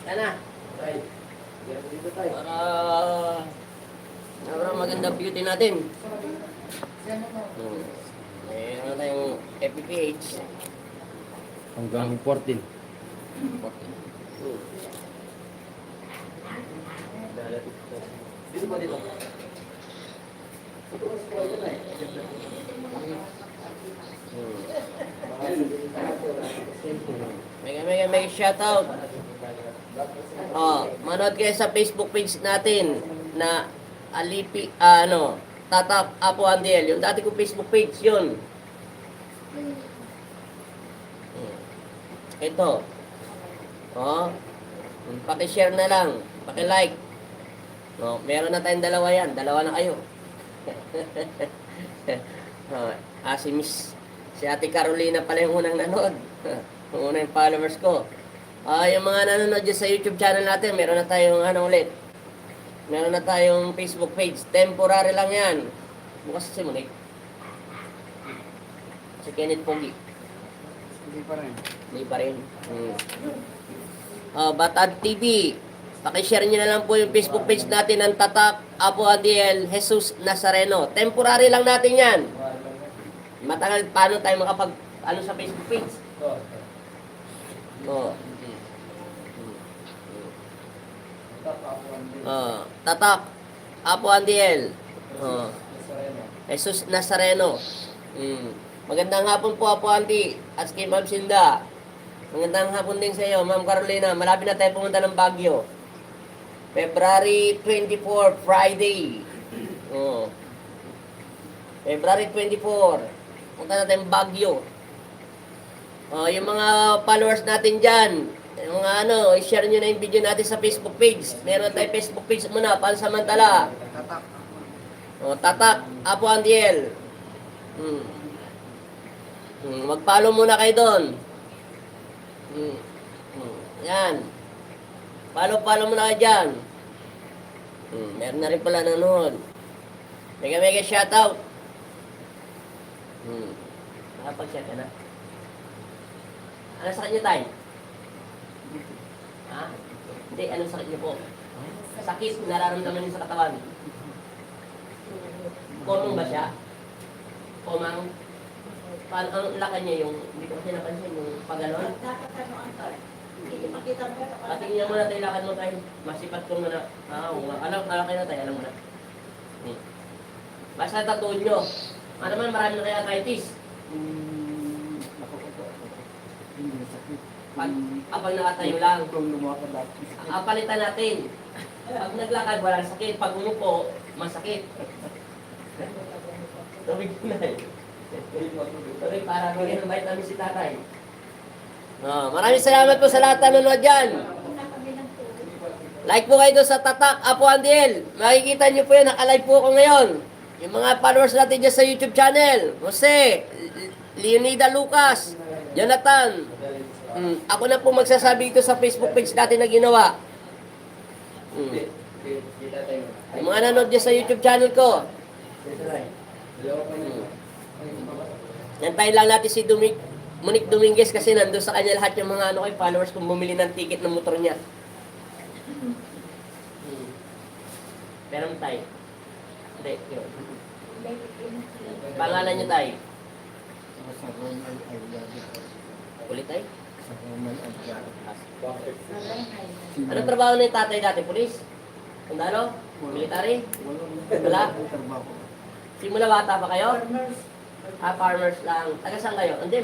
Sana. Para maganda beauty natin. Mayroon tayong FPPH. Hanggang 14. Dito ba dito? May shoutout. Manood kayo sa Facebook page natin na Tatak Apo Andel. Yung dati ko Facebook page yun. Ito. Paki-share na lang. Paki-like. Meron na tayong dalawa yan. Dalawa na kayo. Si Ate Carolina pala yung unang nanood. Yung unang followers ko. Yung mga nanonood dyan sa YouTube channel natin, meron na tayong ulit. Meron na tayong Facebook page. Temporary lang yan. Bukas si Monique. Si Kenneth Pogi. Hindi pa rin. Hindi pa rin. Batad TV. Pakishare nyo na lang po yung Facebook page natin ng Tatak Apo Adiel Jesus Nazareno. Temporary lang natin yan. Matagal, paano tayo makapag sa Facebook page? Tatak Apo Adiel Jesus Nazareno. Magandang hapon po, Apo Andy at kay Ma'am Sinda. Magandang hapon din sa iyo, Ma'am Carolina. Malapit na tayo pumunta ng Baguio. February 24, Friday. February 24. Punta na tayong Baguio. Yung mga followers natin dyan, yung mga i-share nyo na yung video natin sa Facebook page. Meron tayong Facebook page muna, pansamantala. Tatak Apo Andiel. Mag-follow muna kayo doon. Yan. Follow muna kayo dyan. Meron na rin pala nanonood. Mega shoutout. Nakapag-share ka na. Ano sakit niyo tayo? Hindi, anong sakit niyo po? Sakit, nararamdaman niyo sa katawan. Komang ba siya? Komang? Paano ang lakad niya yung, hindi ko kasi napansin, yung pag-ganon? Patingin mo na tayo, lakad mo tayo. Masipat ko muna. Alam kayo na tayo, alam mo na. Basta tatuon nyo. Ano man, marami na kayo arthritis. Pag nakatayo lang. Palitan natin. Pag naglakad, walang sakit. Pag umupo, masakit. Tawig ko na eh. Tawig para maging ang bait namin si tatay. Maraming salamat po sa lahat na nanonood dyan. Like po kayo doon sa Tatak Apo Andiel. Makikita nyo po yun, nakalive po ako ngayon. Yung mga followers natin dyan sa YouTube channel. Jose, Leonida Lucas, Jonathan. Ako na po magsasabi ito sa Facebook page natin na ginawa. Yung mga nanonood dyan sa YouTube channel ko. Nantayin lang natin si Monique Dominguez kasi nandun sa kanya lahat yung mga followers kung bumili ng ticket ng motor niya. Meron tayo. Hindi, yun. Pangalan niyo tayo. Ulit tayo. Anong trabaho na yung tatay dati? Pulis? Sundalo? Military? Wala? Simula bata pa kayo? Farmers lang. Taga saan kayo? Hindi,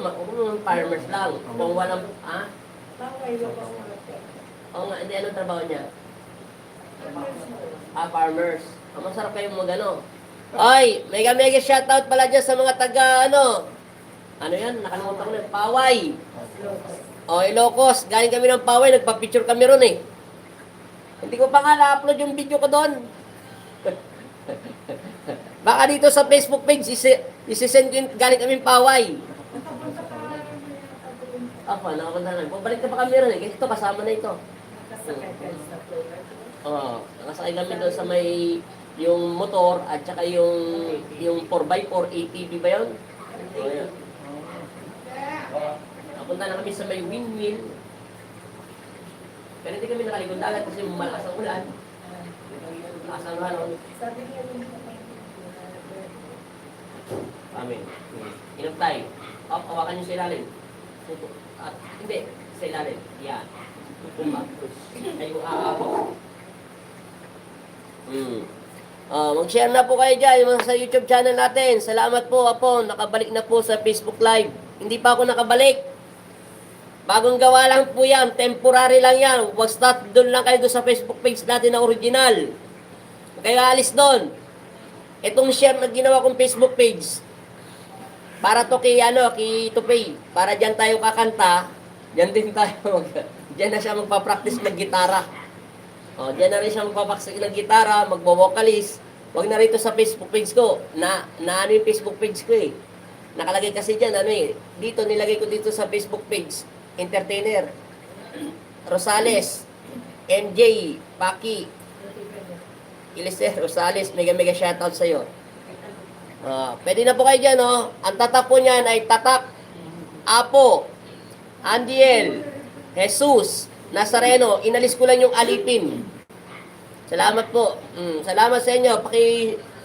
farmers lang. Kung walang, Oo nga, hindi, anong trabaho niya? Farmers. Masarap kayong mag-ano. Oy, mega shoutout pala dyan sa mga taga, ano yan? Nakalimutan ko na, Paway. Ilocos. Galing kami ng Paway, nagpa-picture kami ron eh. Hindi ko pa nga na-upload yung video ko doon. Baka dito sa Facebook page, isisend ko galing kami Paway. Nakapunta na. Pabalik na pa kami ron eh. Kasi ito, kasama na ito. Nakasakay kami doon sa may yung motor at saka yung 4x4 ATV ba yun? O, yun. Napunta na kami sa may windmill. Pero hindi kami nakaligong dagat kasi malakas ang ulan. Malakas ang ulan. Amin. Inom tayo. Hawakan nyo sa ilalim. At, hindi, sa ilalim. Yan. Tumba. Ay, aapaw. Mag-share na po kayo dyan yung mga sa YouTube channel natin. Salamat po, Apo. Nakabalik na po sa Facebook Live. Hindi pa ako nakabalik. Bagong gawa lang po yan. Temporary lang yan. Basta doon lang kayo doon sa Facebook page natin na original. Kaya alis doon. Itong share na ginawa kong Facebook page. Para to kay Tupay. Para dyan tayo kakanta. Dyan din tayo. Dyan na siya magpa-practice ng gitara. O, dyan na rin siya magpapaksak ng gitara, magbo-vocalist. Huwag na rito sa Facebook page ko. Na ano yung Facebook page ko eh. Nakalagay kasi dyan, dito, nilagay ko dito sa Facebook page. Entertainer. Rosales. MJ. Paki. Ilister Rosales. Mega shoutout sa'yo. Pwede na po kayo dyan, Ang tatak po niyan ay tatak. Apo. Andiel. Jesus. Nazareno, inalis ko lang yung alipin. Salamat po. Salamat sa inyo.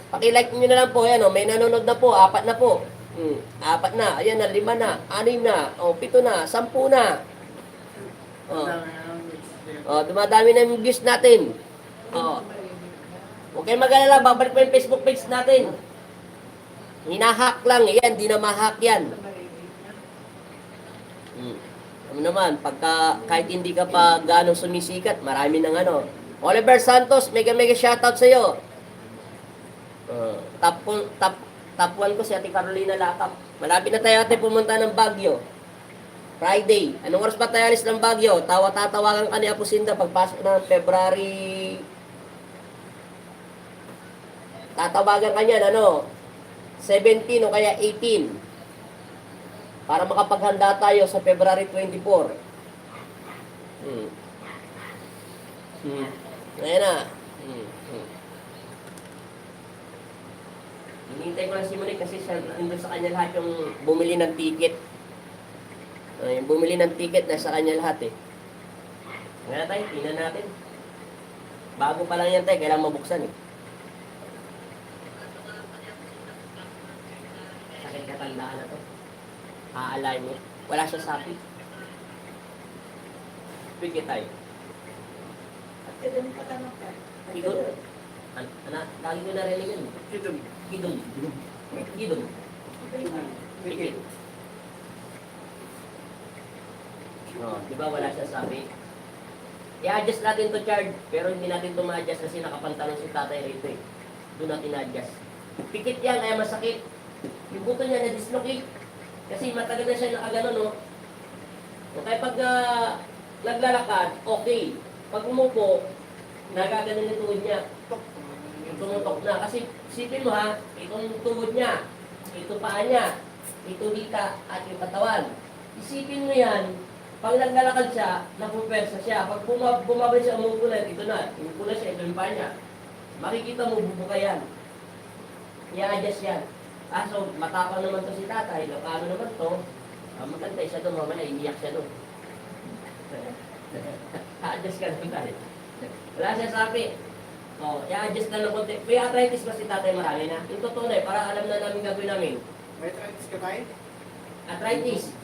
Paki-like niyo na lang po. Ayan, may nanonood na po. 4 na po. 4 na. Ayan na, 5 na. 6 na. 7 na. 10 na. Dumadami na yung views natin. Huwag kayong mag-alala. Babalik pa yung Facebook page natin. Hinahack lang. Ayan, di na mahack yan. Ano naman, kahit hindi ka pa ganong sumisikat, marami ng Oliver Santos, mega shoutout sa iyo. Top 1 ko si Ate Carolina Lakap. Malapit na tayo pumunta ng Baguio. Friday. Anong oras pa tayo alis ng Baguio? Tatawagan ka ni Apo Sinda pagpasok ng February. Tatawagan ka niyan, 17 o kaya 18. Para makapaghanda tayo sa February 24. Ayan na. Hinihintay ko lang si Monique kasi nandun sa kanya lahat yung bumili ng ticket. Yung bumili ng ticket, nasa kanya lahat eh. Ngayon tayo, tingnan natin. Bago pa lang yan tayo, kailangan mabuksan eh. Sakit katandaan na to. Aalay mo. Wala siya sapi. Pigit tayo. Higod. Lagi ko narinig yun. Hidong. Hidong. Pigit. Diba wala siya sapi? I-adjust natin to charge. Pero hindi natin to ma-adjust kasi nakapantalon si tatay rito eh. Doon natin na-adjust. Pikit yan, kaya masakit. Yung buto niya na-dislocate. Kasi matagal na siya nakagano, Okay, pag naglalakad, okay. Pag umupo, nagagano yung tuhod niya. Tumutok na. Kasi sipin mo itong tuhod niya, ito paa niya, ito dita, at yung katawan. Isipin mo yan, pag naglalakad siya, napupersa siya. Pag bumabay siya, umupo na, ito na. Umupo na siya, ito yung paa niya. Makikita mo, bubuka yan. I-adjust yan. So, matapang naman to si tatay. Paano naman to? Maganda siya doon, mamaya iiyak siya doon. I-adjust ka lang tayo. Wala siya sabi. I-adjust na lang konti. May arthritis ba si tatay marami na? Yung totoo na para alam na namin gagawin namin. May arthritis ka tayo? Arthritis.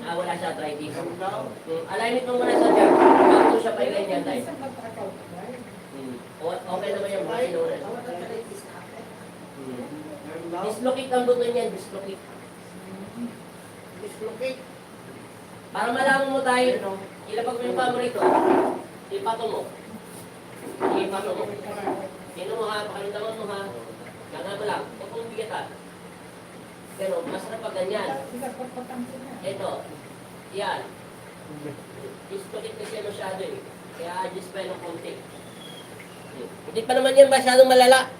Wala siya arthritis. Alignment mo muna siya dyan. Bago siya pa yung dyan tayo. Okay naman yung mga sinunan. Dislocate ang buto niyan, dislocate. Dislocate. Para malaman mo tayo, ilapag mo yung pamo rito. Ipato mo. Ipato mo. Sino mo pakalindaman mo Ganga mo lang. Huwag mong bigatan. Pero masarap pag ganyan. Ito. Yan. Dislocate kasi masyado eh. Kaya adjust pa ng konti. Hindi pa naman yan masyadong malala.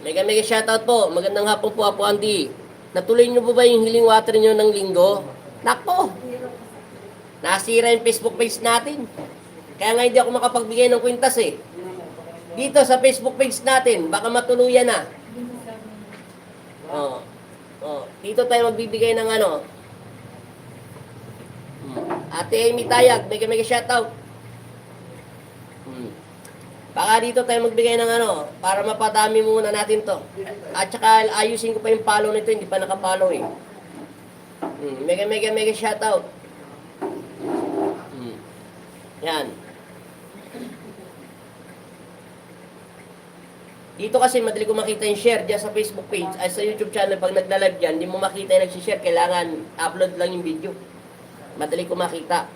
Mega shoutout po. Magandang hapon po, Apo Andy. Natuloy niyo po ba yung healing water niyo ng linggo? Nako! Nasira yung Facebook page natin. Kaya nga hindi ako makapagbigay ng kwintas eh. Dito sa Facebook page natin, baka matuluyan na. Oh. Oh, dito tayo magbibigay ng ano. Ate Amy Tayag, mega shoutout. Baka dito tayo magbigay ng ano, para mapadami muna natin to. At saka ayusin ko pa yung follow nito, hindi pa nakapollow eh. Mega shoutout. Yan. Dito kasi madali ko makita yung share dyan sa Facebook page ay sa YouTube channel. Pag nagla-live dyan, hindi mo makita yung nagsishare. Kailangan upload lang yung video. Madali ko makita.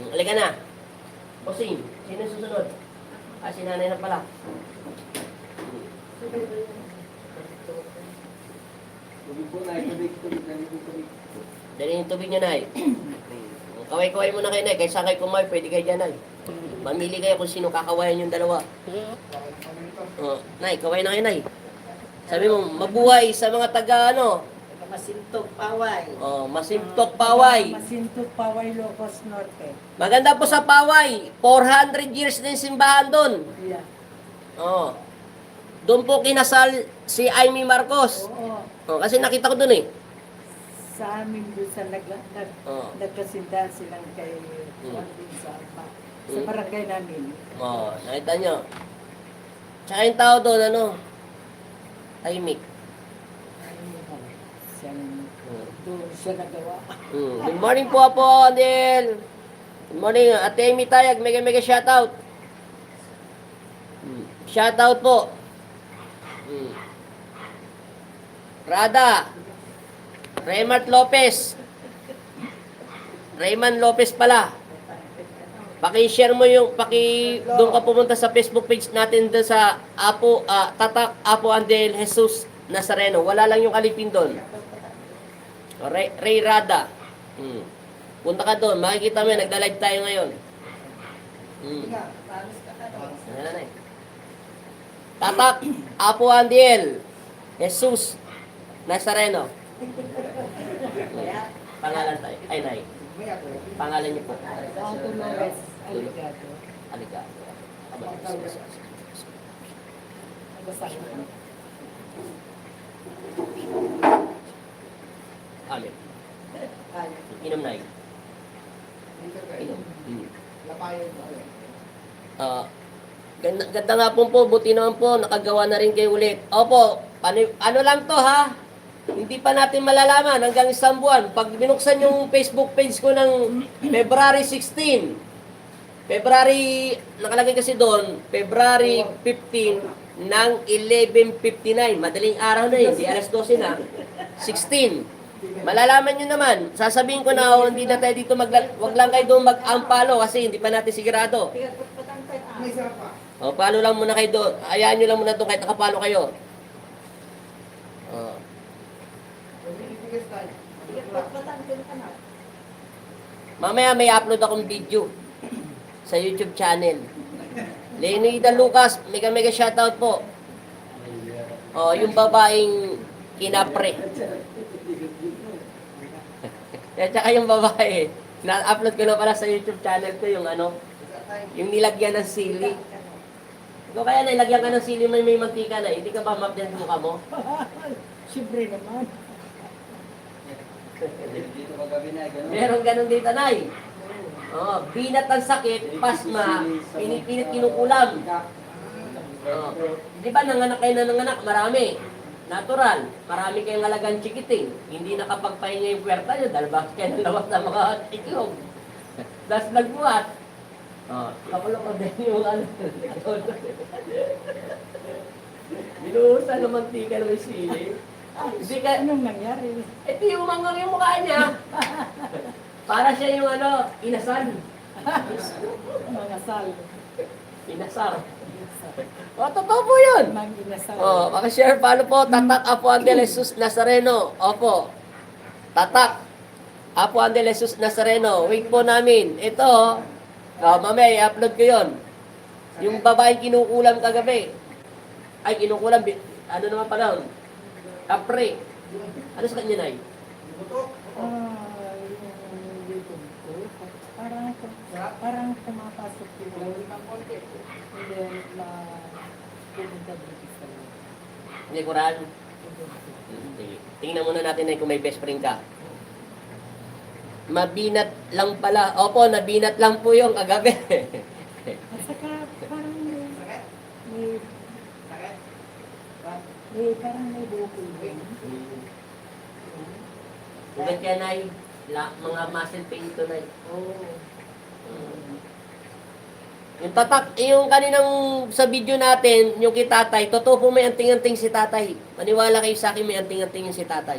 Halika na. Bossing, sino susunod? Si nanay na pala. Tubig po na, tubig. Dali yung tubig niya, nay. Kaway-kaway muna kayo, nay. Kaysa kayo kumain, pwede kayo dyan, nay. Mamili kayo kung sino kakawayan yung dalawa. Nay, kaway na kayo, nay. Sabi mo, mabuhay sa mga taga, ano? Masintok Paway. Masintok Paway. Masintok Paway, Locos Norte. Maganda po sa Paway. 400 years na yung simbahan doon. Yeah. Doon po kinasal si Amy Marcos. Oo. Kasi nakita ko doon eh. Sa amin doon sa nagkasindahan silang kay sa barangay namin. Nakita nyo. Tsaka yung tao doon, ano? Tahimik. Doon siya nagawa. Good morning po, Apo Andel. Good morning, Ate Amy Tayag. Mega shoutout. Shoutout po. Rada. Raymond Lopez. Raymond Lopez pala. Paki-share mo yung doon ka pumunta sa Facebook page natin doon sa Tatak Apo Andel Jesus Nazareno. Wala lang yung alipin doon. Ray Rada. Punta ka doon, makikita mo yan, nagla-live tayo ngayon. Tatak Apo Andel Jesus Nazareno. Pangalan tayo. Ay, nay. Pangalan niyo po. Dolores Aligado. Aligado. Amin. Inom na yun. Inom. Ganda nga po, buti naman po, nakagawa na rin kayo ulit. Opo, ano lang to ha? Hindi pa natin malalaman hanggang isang buwan. Pag binuksan yung Facebook page ko ng February 16, nakalagay kasi doon, February 15 ng 11:59. Madaling araw na yun, di alas 12 na. 16. Malalaman nyo naman, sasabihin ko na, hindi na tayo dito, wag lang kayo doon mag-ampalo kasi hindi pa natin sigurado. Palo lang muna kayo doon. Hayaan nyo lang muna doon kahit nakapalo kayo. Mamaya may upload akong video sa YouTube channel. Leonida Lucas, mega shoutout po. Yung babaeng kinapre. At saka yung babae, na-upload ko na pala sa YouTube channel ko yung yung nilagyan ng sili. Ikaw kaya nilagyan ka ng sili may mantika na, hindi ka ba map din mukha mo? Siyempre naman. Dito kagabi na, gano'n. Meron ganun dito, Nay. Binat ang sakit, pasma, pinipilit kinukulam. Di ba nanganak kayo na nanganak? Marami. Natural. Marami kayong alagang chikiting. Hindi nakapagpahinga yung puwerta nyo dahil bakit kayo nalawat ng mga itlog. Tapos nagbuhat. Kapulong ko din yung binuhusan ng mantika ng sili. Hindi ka, Anong nangyari? ito yung umangang yung mukha niya. Para siya yung inasal. Mga sal. Inasal. Totoo po yun. Mga inasal. Maka-share, follow po, Tatak Apo Andel Jesus Nazareno. Opo. Tatak Apo Andel Jesus Nazareno. Wait po namin. Ito, mamaya i-upload ko yun. Yung babaeng kinukulam kagabi. Ay, kinukulam, ano naman pala? Kapre. Ano sa kanya, Nay? Parang pumapasok yung and then pumunta dito sa Likuran. Sige. Tingnan muna natin na kung may best friend ka. Mabinat lang pala. Opo, nabinat lang po yung kagabi. At saka parang parang may bukol din. Ugat yan ay mga muscle pain ito na. Oo. Yung tatak, yung kaninang sa video natin, yung kay tatay, totoo po may anting-anting si tatay. Maniwala kayo sa akin, may anting-anting yung si tatay.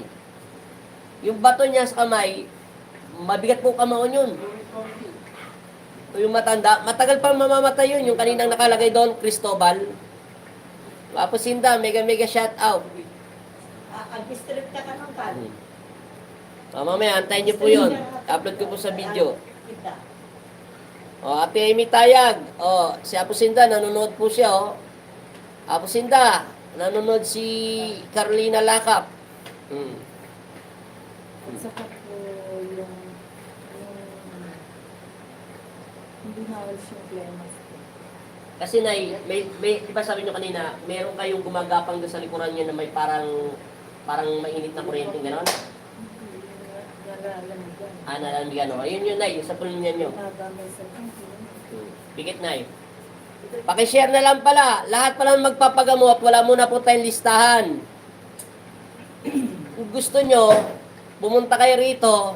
Yung bato niya sa kamay, mabigat po kamaon yun. Yung matanda, matagal pa mamamatay yun. Yung kaninang nakalagay doon, Cristobal. Tapos Sinda, mega shout out. Ang district ka ka ng pan. Mamaya, antayin niyo po yun. Upload ko po sa video. O, Ate Amy Tayag. O, si Apo Sinda, nanonood po siya, o. Apo Sinda, nanonood si Carlina Lakap. At saka po yung hindi halos yung climax ko. Kasi may di ba sabi nyo kanina, meron kayong gumagapang doon sa likuran niya na may parang mainit na kuryente, gano'n? Nararamdaman. Nalalamigan, o. Ayun yun, Nay, yung sa pulunyan nyo. Nadamay sa kanto. Pikit, Nay. Pakishare na lang pala. Lahat pala magpapagamot, wala muna po tayong listahan. Kung gusto nyo, pumunta kayo rito,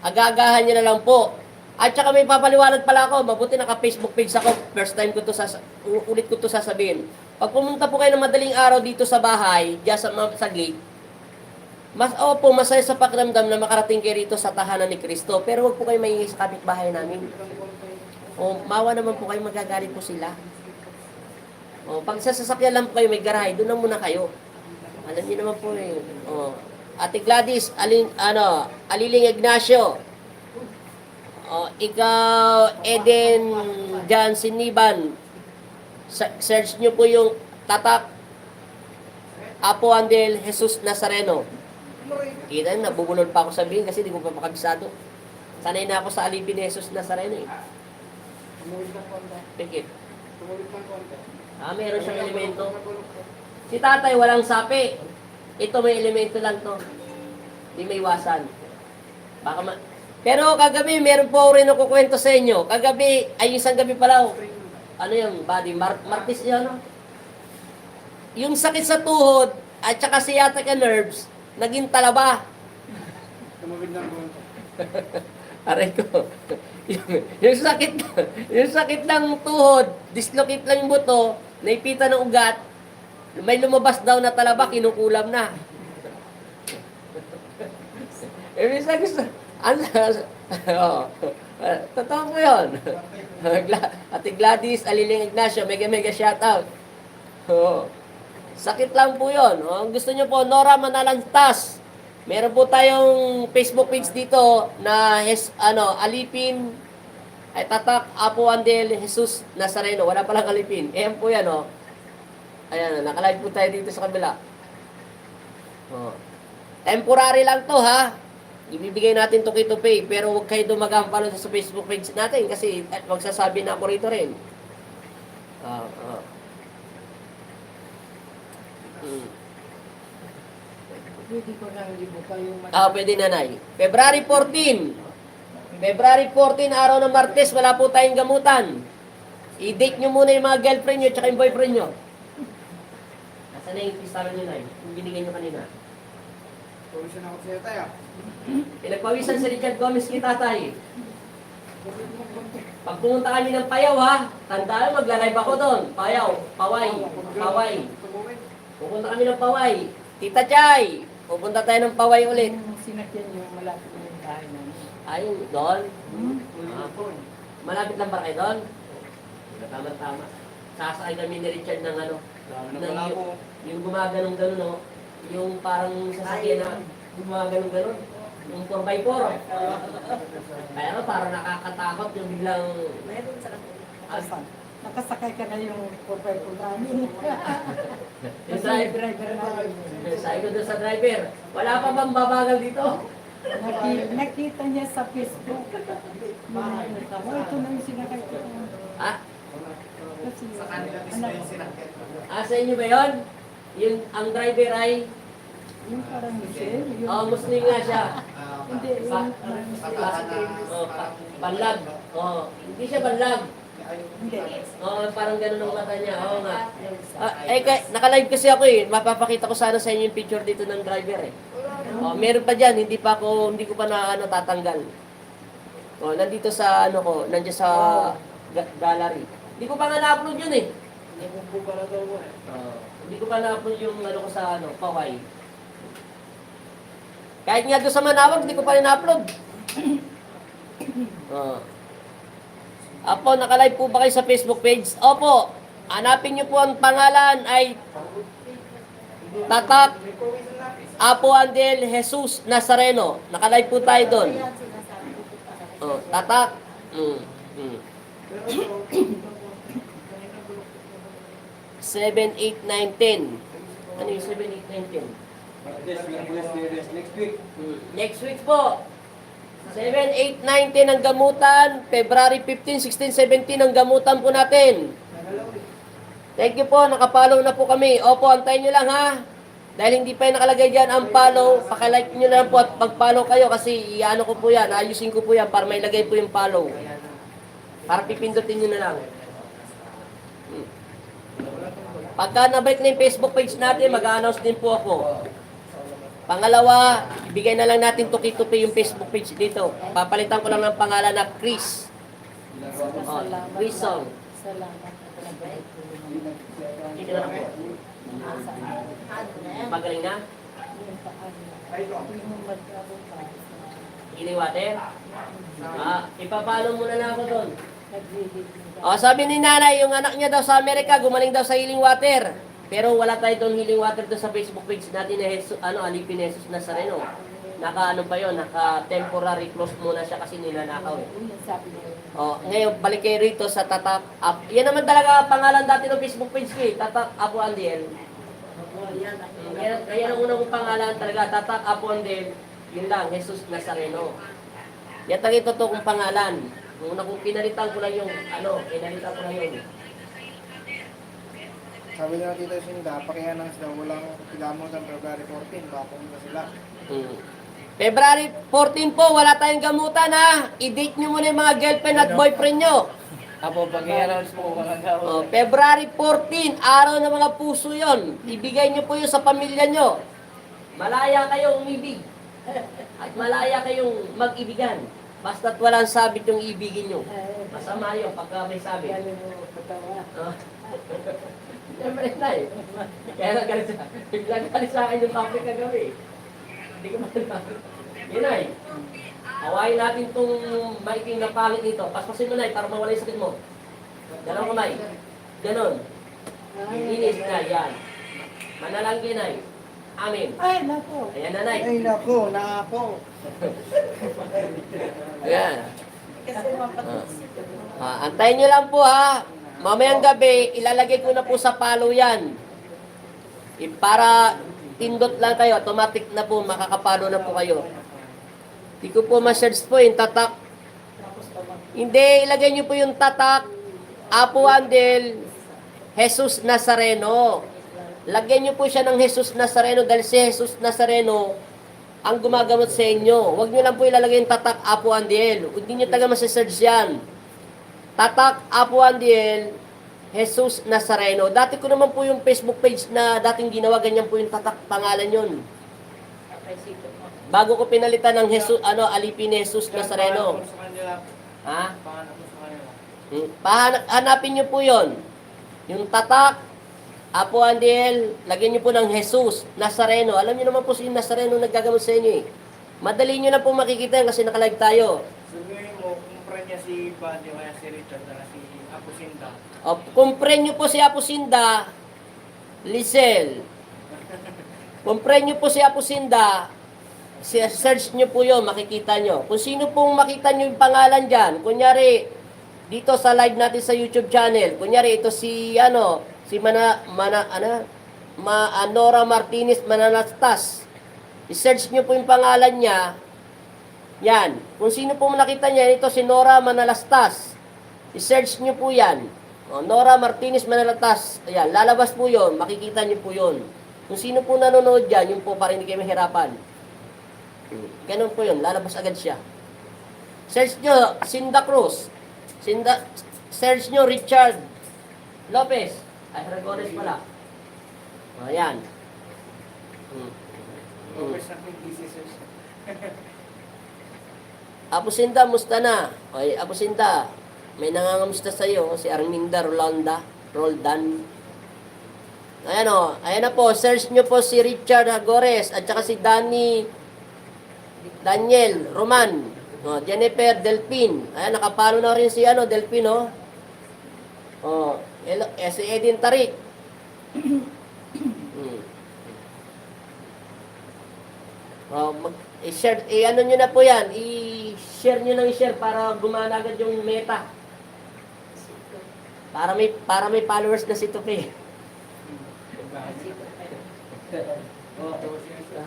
agagahan nyo na lang po. At saka may papaliwanag pala ako, mabuti naka-Facebook page ako, first time ko to ulit ko to sasabihin. Pag pumunta po kayo ng madaling araw dito sa bahay, diyan sa gate, masaya sa pakiramdam na makarating kayo rito sa tahanan ni Kristo, pero huwag po kayo maingay sa kapitbahay namin. O, mawa naman po kayo, magagalit po sila. O, pag sa sasakyan lang po kayo, may garahe, doon na muna kayo. Alam niyo naman po eh. O, Ate Gladys, Aliling Ignacio. O, ikaw, Eden Jan Siniban. Search niyo po yung tatak Apo Andel Jesus Nazareno. Kita nyo, nabubulol pa ako sabihin kasi di ko pa makabisado. Sanay na ako sa alipin ni Jesus Nazareno eh. Pikit. Meron siyang elemento. Si tatay walang sapi. Ito may elemento lang to. Di may iwasan. Pero kagabi, meron po rin ako kwento sa inyo. Kagabi, ay isang gabi pala. Ano yung body? Martis yun, no? Yung sakit sa tuhod, at saka sciatica nerves, naging talaba. Aray ko. yung sakit ng tuhod, dislocate lang yung buto, naipita ng ugat, may lumabas daw na talaba, kinukulam na. Minsan gusto, totoo po yun. Ate Gladys, Aliling Ignacio, mega shout out. Sakit lang po yun. Ang gusto nyo po, Nora Manalantas. Meron po tayong Facebook page dito na Alipin ay tatak Apo Andel Jesus Nazareno. Wala palang Alipin. Ayan po yan, o. Ayan, nakalive po tayo dito sa kabila. Temporary lang to, ha. Ibibigay natin to kay Tupay, pero huwag kayo dumagampalo sa Facebook page natin kasi magsasabi na ako rito rin. Pwede ko lang libo pa yung Pwede, nanay. February 14. February 14, araw ng Martes, wala po tayong gamutan. I-date nyo muna yung mga girlfriend nyo tsaka yung boyfriend nyo. Nasaan na yung pistaran nyo, nay? Yung binigay nyo kanina. Pawisan ako sa'yo tayo. Pinagpawisan si Richard Gomez kay tatay. Pag pumunta kami ng Payaw, ha? Tandaan, magla-live ako doon. Payaw, Paway, Paway. Pupunta kami ng Paway. Tita Chay, pupunta tayo ng Paway ulit. yung sinakyan yung malapit na yung bahay namin. Ayun, doon. Malapit lang ba kayo doon? Tama-tama. Sasakay kami ni Richard ng yung gumaganong-ganon, no? Yung parang sasakyan na gumaganong-ganon. Yung 4x4. Kaya parang nakakatakot yung biglang... Nakasakay ka na yung 4x4 namin. Yung Kasi driver namin. sabi ko doon sa driver, wala pa bang babagal dito? Nakita niya sa Facebook. Oh, ito na yung sinakay ko. Ah, Kasi Sa kanila mismo anak yung ko, sinakyan. sa inyo ba yun? Yung, ang driver ay, yung parang Michelle, yung... Muslim nga siya. Hindi, yung... Banlag. Hindi siya banlag. Hindi. Parang ganun ang mata niya. Oo nga. Naka-live kasi ako eh. Mapapakita ko sana sa inyo yung picture dito ng driver eh. Meron pa dyan, hindi ko pa na tatanggal. Nandito sa nandiyan sa gallery. Hindi ko pa nga na-upload yun eh. Hindi ko pa na-upload yung ko sa Kawai. Kahit nga doon sa Manawag, hindi ko pa rin na-upload. Apo, naka-live po ba kayo sa Facebook page? Opo. Hanapin niyo po ang pangalan ay Tatak Apo Andel Jesus Nazareno. Naka-live po tayo doon. Tatak. 7, 8, 9, 10. Ano yung 7, 8, 9, 10? Next week. Next week po. 7, 8, 9, 10 ang gamutan. February 15, 16, 17 ang gamutan po natin. Thank you po. Nakapollow na po kami. Opo, antayin nyo lang ha. Dahil hindi pa yung nakalagay dyan ang follow, pakilike nyo lang po at mag-follow kayo kasi iano ko po yan, ayusin ko po yan para may lagay po yung follow. Para pipindutin nyo na lang. Pagka nabalik na yung Facebook page natin, mag-a-announce din po ako. Pangalawa, ibigay na lang natin tuki-tuki yung Facebook page dito. Papalitan ko lang ng pangalan na Chris. Chris Song. Salamat. Dito na lang po. Pagaling na? Yung paano. Ay, ito. Yung mag-abot Healing water? Ipapalo muna na ako doon. nag-video. Sabi ni nanay, yung anak niya daw sa Amerika, gumaling daw sa healing water. Pero wala tayo doon healing water doon sa Facebook page natin na Alipin Jesus Nazareno. Naka temporary close muna siya kasi ninanakaw eh. Yung sabi niya. Ngayon, balik kayo rito sa Tatak Up. Yan naman talaga pangalan dati ng Facebook page ko eh, Tatak Apo Andel. Kaya ang unang kong pangalan talaga, Tatak Apo Andel, yun lang, Jesus Nazareno. Yan talaga ito kong pangalan. Nung una kong pinalitan ko lang yung, pinalitan ko lang yung. Sabi nila Tito Sinda, pakihanang sila, walang pilamon ng February 14, baka pumunta sila. February 14 po, wala tayong gamutan ha. I-date nyo muna yung mga girlfriend at boyfriend nyo. Apo, pag-i-announce po mga tao. February 14, araw ng mga puso yon. Ibigay nyo po yun sa pamilya nyo. Malaya kayong umibig. At malaya kayong mag-ibigan. Basta't walang sabit yung ibigin nyo. Masama yun pagka may sabit. Galing mo patawa. Siyempre na eh. Kaya nga galit sa biglang galit sa akin yung topic kagabi. Hindi ko matanda. Yun ay. Hawain natin itong maiking na pangit dito. Paspasin mo na para mawala yung sakit mo. Dalawang kamay. Ganon. Inis na yan. Manalangin ay. Amin. Ay, nako. Ayan nanay. Ay, nako, nako. Ayan. Antayin nyo lang po ha. Mamayang gabi, ilalagay ko na po sa palo yan. Para pindot lang kayo, automatic na po, makakapalo na po kayo. Hindi ko po ma-search po yung Tatak. Hindi, ilagay nyo po yung Tatak, Apo Andel, Jesus Nazareno. Lagyan nyo po siya ng Jesus Nazareno dahil si Jesus Nazareno ang gumagamot sa inyo. Huwag nyo lang po ilalagay yung Tatak, Apo Andel. Hindi nyo taga ma-search yan. Tatak Apo Andel, Jesus Nazareno. Dati ko naman po yung Facebook page na dating ginawa, ganyan po yung Tatak pangalan yun. Bago ko pinalitan ng Jesus, Alipin Jesus Nazareno. Sa kanila, Ha? paano mo sa kanila? Hanapin nyo po yon. Yung Tatak Apo Andel, lagyan nyo po ng Jesus Nazareno. Alam nyo naman po si Nazareno naggagamot sa inyo eh. Madali nyo na po makikita yan kasi nakalive tayo. Sabihin mo, kumpara niya si Buddy o kaya si Richard na si Apo Sinda. Kumpren nyo po si Apo Sinda, Lisel. Kumpren nyo po si Apo Sinda, search nyo po yun, makikita nyo. Kung sino pong makita nyo yung pangalan dyan, kunyari, dito sa live natin sa YouTube channel, kunyari ito si, Nora Martinez Mananastas. I-search nyo po yung pangalan niya, Yan. Kung sino po nakita niya, ito si Nora Manalastas. I-search niyo po yan. O, Nora Martinez Manalastas. Ayan, lalabas po yon. Makikita niyo po yon. Kung sino po nanonood dyan, yung po para hindi kayo mahirapan. Ganun po yun. Lalabas agad siya. Search nyo, Cinda Cruz. Search nyo, Richard Lopez. Ay, Ragones pala. Ayan. Focus na po yung diseases. Apo Sinda, musta na? Okay, Apo Sinda, may nangangamusta sa'yo, si Arminda Roldan. Ayan o, ayan na po, search nyo po si Richard Agores at saka si Daniel Roman, o, Jennifer Delpin. Ayan, nakapalo na rin si Delpin, o. O, si Edin Tarik. O, i-share, i-ano nyo na po yan, i-share nyo lang i-share para gumana agad yung meta. Para may followers na si Tupi.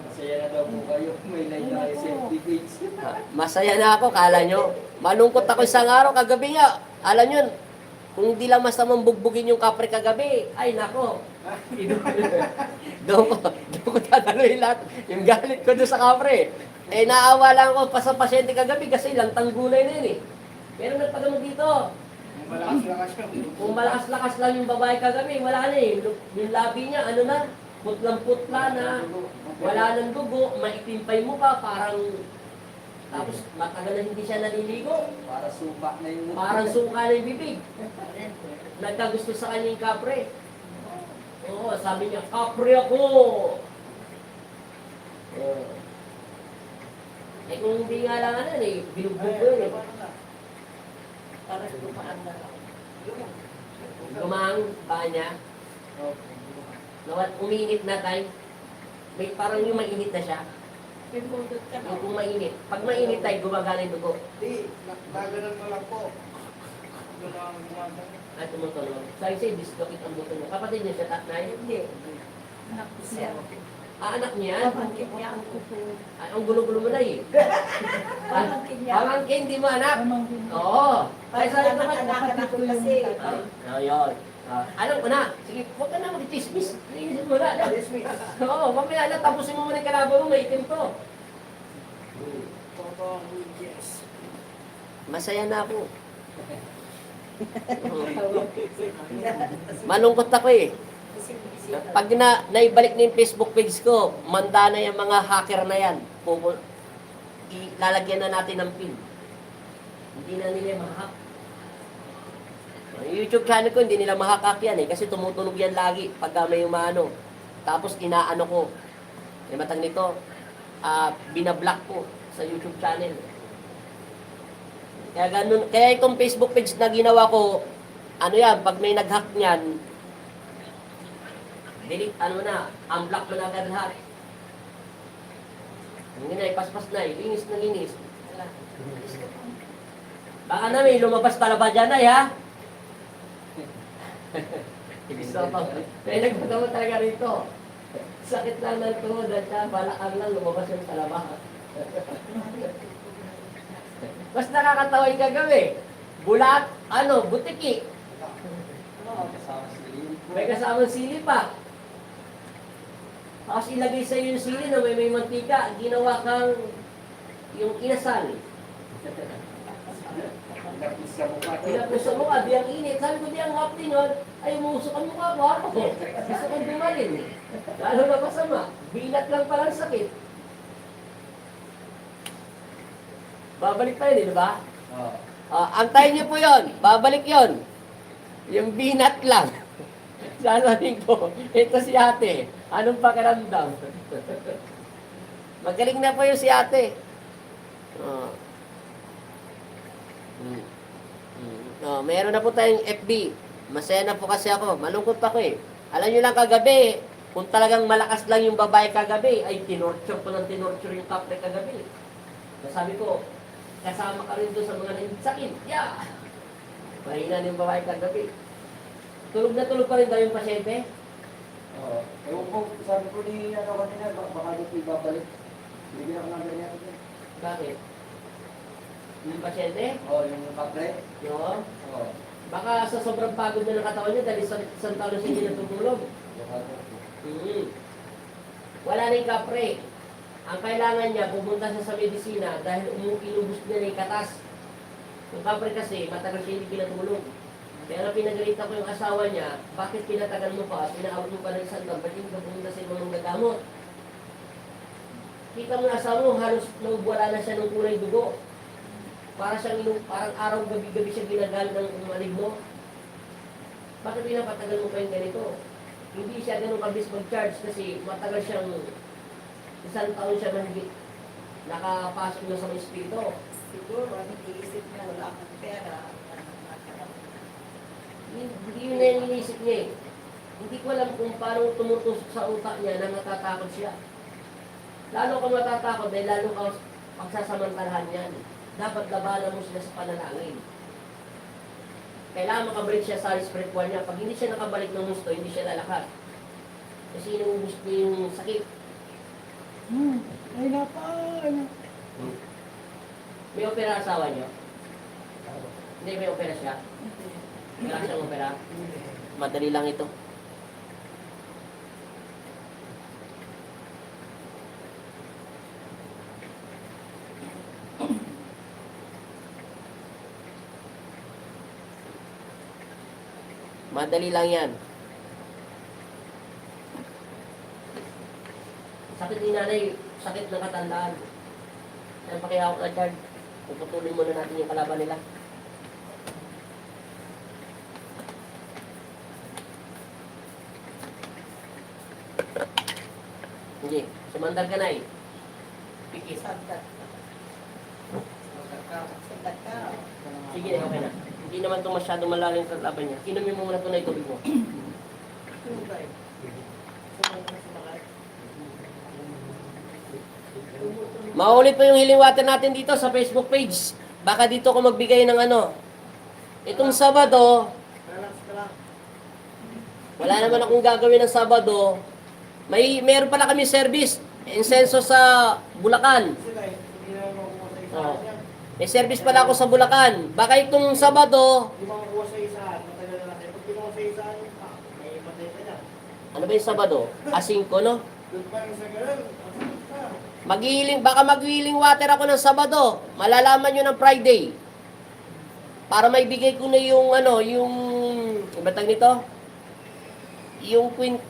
Masaya na daw po kayo. May like na kayo sa FB page. Masaya na ako, kala nyo. Malungkot ako isang araw, kagabi nga. Alam nyo, kung hindi lang masamang bugbugin yung kapre kagabi, ay nako. Doon ko tataluin lahat. Yung galit ko doon sa kapre. Eh, naawa lang ako pa sa pasyente kagabi kasi lantang gulay na yun eh. Pero nagpagamot dito. Kung malakas-lakas lang yung babae kagabi, wala na eh. Yung labi niya, ano na, putlang-putla na, wala nang dugo, maitim pa yung mukha, parang, tapos matagal na hindi siya naliligo. Para suka na yung Parang suka na yung bibig. Nagkagusto sa kanya yung kapre. Oo, sabi niya, kapre ako! Oo. Eh kung hindi nga lang ano eh, binugbog ko yun eh. Para lumaan na lang. Gumang pa niya. Uminit na tayo. May parang yung mainit na siya. Pipundot ka na. Yung kung mainit. Pag mainit tayo, gumagana yung dugo. Hindi, naganan mo lang po. Doon ang gumagana. At tumutunog. Sabi sa'yo, dislocate ang buto niya. Kapatid niya siya, tatnay? Hindi. Anak ko siya. Anak niya? Pamangkin niya ang kuko. Ay, ang gulo-gulo mo na eh. Pamangkin niya. Pamangkin, di mo anak? Pamangkin niya. Oo. Ay, sabi ko ba? Anak-anak ko kasi. Ayun. Alam ko na. Sige, huwag ka na mag-chismis. Linis mo na. Oo, mamaya na. Tapusin mo muna yung kalaban mo. Maitim to. Yes. Masaya na ako. Malungkot ako eh. Pag naibalik na yung Facebook page ko, manda na yung mga hacker na yan. Lalagyan na natin ng pin. Hindi na nila mahak. Yung YouTube channel ko, hindi nila mahakak yan eh. Kasi tumutunog yan lagi pagka may umano. Tapos inaano ko. May matang nito, binablock ko sa YouTube channel. Kaya ganun, kaya itong Facebook page na ginawa ko, ano yan, pag may nag-hack niyan, delete, ano na, unblock mo na agad lahat. Hindi na, paspas na, linis na linis. Baka na may lumabas talaba dyan ay ha? Gusto ko. May nagpagawa talaga rito. Sakit lang ng tuhod at siya, balakang lang lumabas yung talaba. Mas nakakatawa yung kagabi. Bulat, butiki. May kasamang sili pa. Tapos ilagay sa yung sili na may mantika, ginawa kang yung inasal. Pinapos sa mukha, di ang init. Sabi ko, di ang hapti nun, ay umusok ang mukha ko. Ako, gusto kong dumalin. Lalo na masama. Binat lang palang sakit. Babalik tayo, di ba? Antayin niyo po yon. Babalik yon. Yung binat lang. Sasabihin ko, ito si ate. Anong pakiramdam? Magaling na po yung si ate. Meron na po tayong FB. Masaya na po kasi ako. Malungkot ako eh. Alam nyo lang kagabi, kung talagang malakas lang yung babae kagabi, ay tinorture ko ng tinorture yung kapre kagabi. Sabi ko, kasama ka rin doon sa mga sakit. Yeah! Mahina yung babae kagabi. Tulog na tulog pa rin daw yung pasyente. Ewan ko, sabi ko ni kanina, baka dito ibabalik. Bigyan ako ng ganyan. Bakit? Yung pasyente? Oh, yung kapre. Yo. Oh. Baka sa sobrang pagod na ng katawan niya dahil sa isang taon na siya hindi natutulog. Wala na yung kapre. Ang kailangan niya, pumunta siya sa medisina dahil inubos niya na yung katas. Yung kapre kasi, matagal siya hindi pinatulog. Kaya pinagalitan ko yung asawa niya, bakit pinatagal mo pa, pinaawag mo pa ng isang taon, ba't hindi ka pumunta sa ibang gagamot? Kita mo na asawa mo, halos wala na siya ng kulay dugo. Parang araw gabi-gabi siya ginagal ng malig mo. Bakit pinapatagal mo pa yung ganito? Hindi siya ganun kabis mag-charge kasi matagal siyang isang taon siya mahigit nakapasok na sa mga espiritu. Siguro, iniisip niya wala akong pera. Hindi yun na yung iniisip niya eh. Hindi ko alam kung paano tumutusok sa utak niya na natatakot siya. Lalo kang matatakot dahil lalo kang pagsasamantalahan yan. Dapat labanan mo sila sa panalangin. Kailangan makabalik siya sa spiritual niya. Pag hindi siya nakabalik ng gusto, hindi siya lalakad. Kasi inuubos niya yung sakit. Ay, napaan. May opera asawa niyo? Hindi, may opera siya. Wala siyang opera. Madali lang ito. Madali lang yan. Sakit ni nanay, sakit ng katandaan. Kaya pakihawak na card. Puputulin muna natin yung kalaban nila. Hindi, sumandal ka na eh. Pikit. Sandat. Sandat ka. Sige, okay na. Hindi naman ito masyadong malalim sa laban niya. Inumin mo muna ito na itubig mo. Tubay. Maulit po yung healing water natin dito sa Facebook page. Baka dito ko magbigay ng ano. Itong Sabado, Relax ka lang. wala naman akong gagawin ng Sabado. Meron pala kami service. Insenso sa Bulacan. Sila eh, hindi na makukuha sa isa. Oo. May service pala ako sa Bulacan. Baka itong Sabado, Hindi makukuha sa isa. Matagal na natin. Pag kinuha sa isa, may patay ka na. ano ba yung Sabado? A5, no? Doon pa rin sa ganun. Baka mag-healing water ako ng Sabado. Malalaman nyo ng Friday. Para maibigay ko na yung yung iba tag nito? Yung queen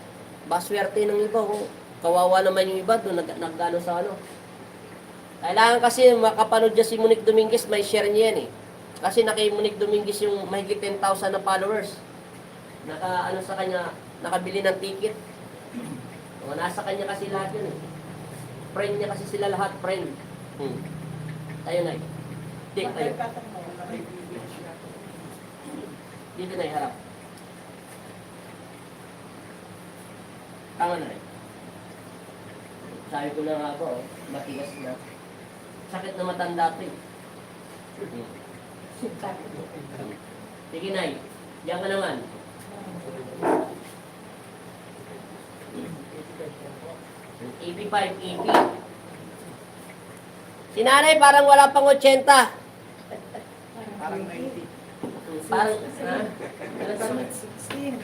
baswerte ng iba ko. Kawawa naman yung iba doon nagano sa ano. Kailangan kasi makapanood niya si Monique Dominguez, may share niya yan eh. Kasi na kay Monique Dominguez yung mahigit 10,000 na followers. Sa kanya, nakabili ng ticket. O, nasa kanya kasi lahat yun eh. Friend niya kasi sila lahat, friend. Tayo na eh. Tayo. Dito na harap. Tama na rin. Sabi ko na nga po, matigas na. Sakit na matanda ito eh. Sige Nay, diyan ka naman. EP5, EP. Si nanay parang wala pang 80. Parang 90. Parang, ha? Ano tama? 16.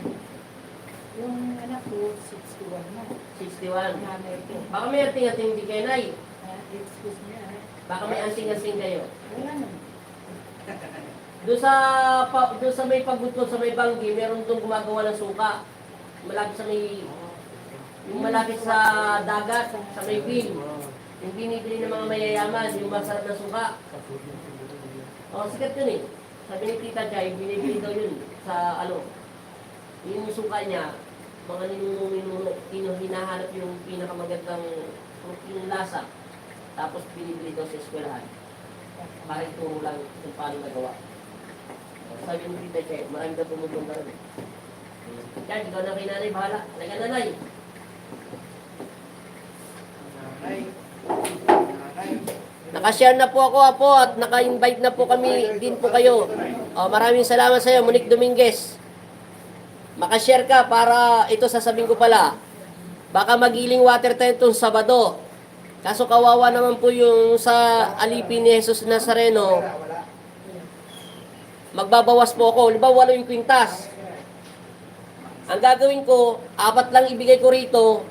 Yung anak ko, 61 na. 61. Nanay ko. Baka may anting-anting di kayo, Nay. Excuse niya. Baka may anting-anting kayo. Wala naman. Doon sa may pagbuto, sa may banggi, meron doon gumagawa ng suka. Malapit sa may, yung malapit sa dagat, sa may bin. Yung binibili ng mga mayayaman, yung masarap na suka. O, sikat yun eh. Sabi ni Tita Jai, binibili daw yun sa yung suka niya, mga hinahanap yung pinakamagandang yung lasa. Tapos binibili daw sa eskwelahan. Para ituro lang kung paano nagawa. Sabi ni Tita Jai, marami daw pumupunta rin. Yan, ikaw na kay nanay, bahala. Halika nanay. Nanay. Nakashare na po ako, Apo, at naka-invite na po kami din po kayo. Maraming salamat sa iyo, Monique Dominguez. Makashare ka para ito sasabihin ko pala. Baka mag-healing water tayo itong Sabado. Kaso kawawa naman po yung sa alipin ni Jesus Nazareno. magbabawas po ako. Halimbawa, 8 yung kwintas. Ang gagawin ko, 4 lang ibigay ko rito,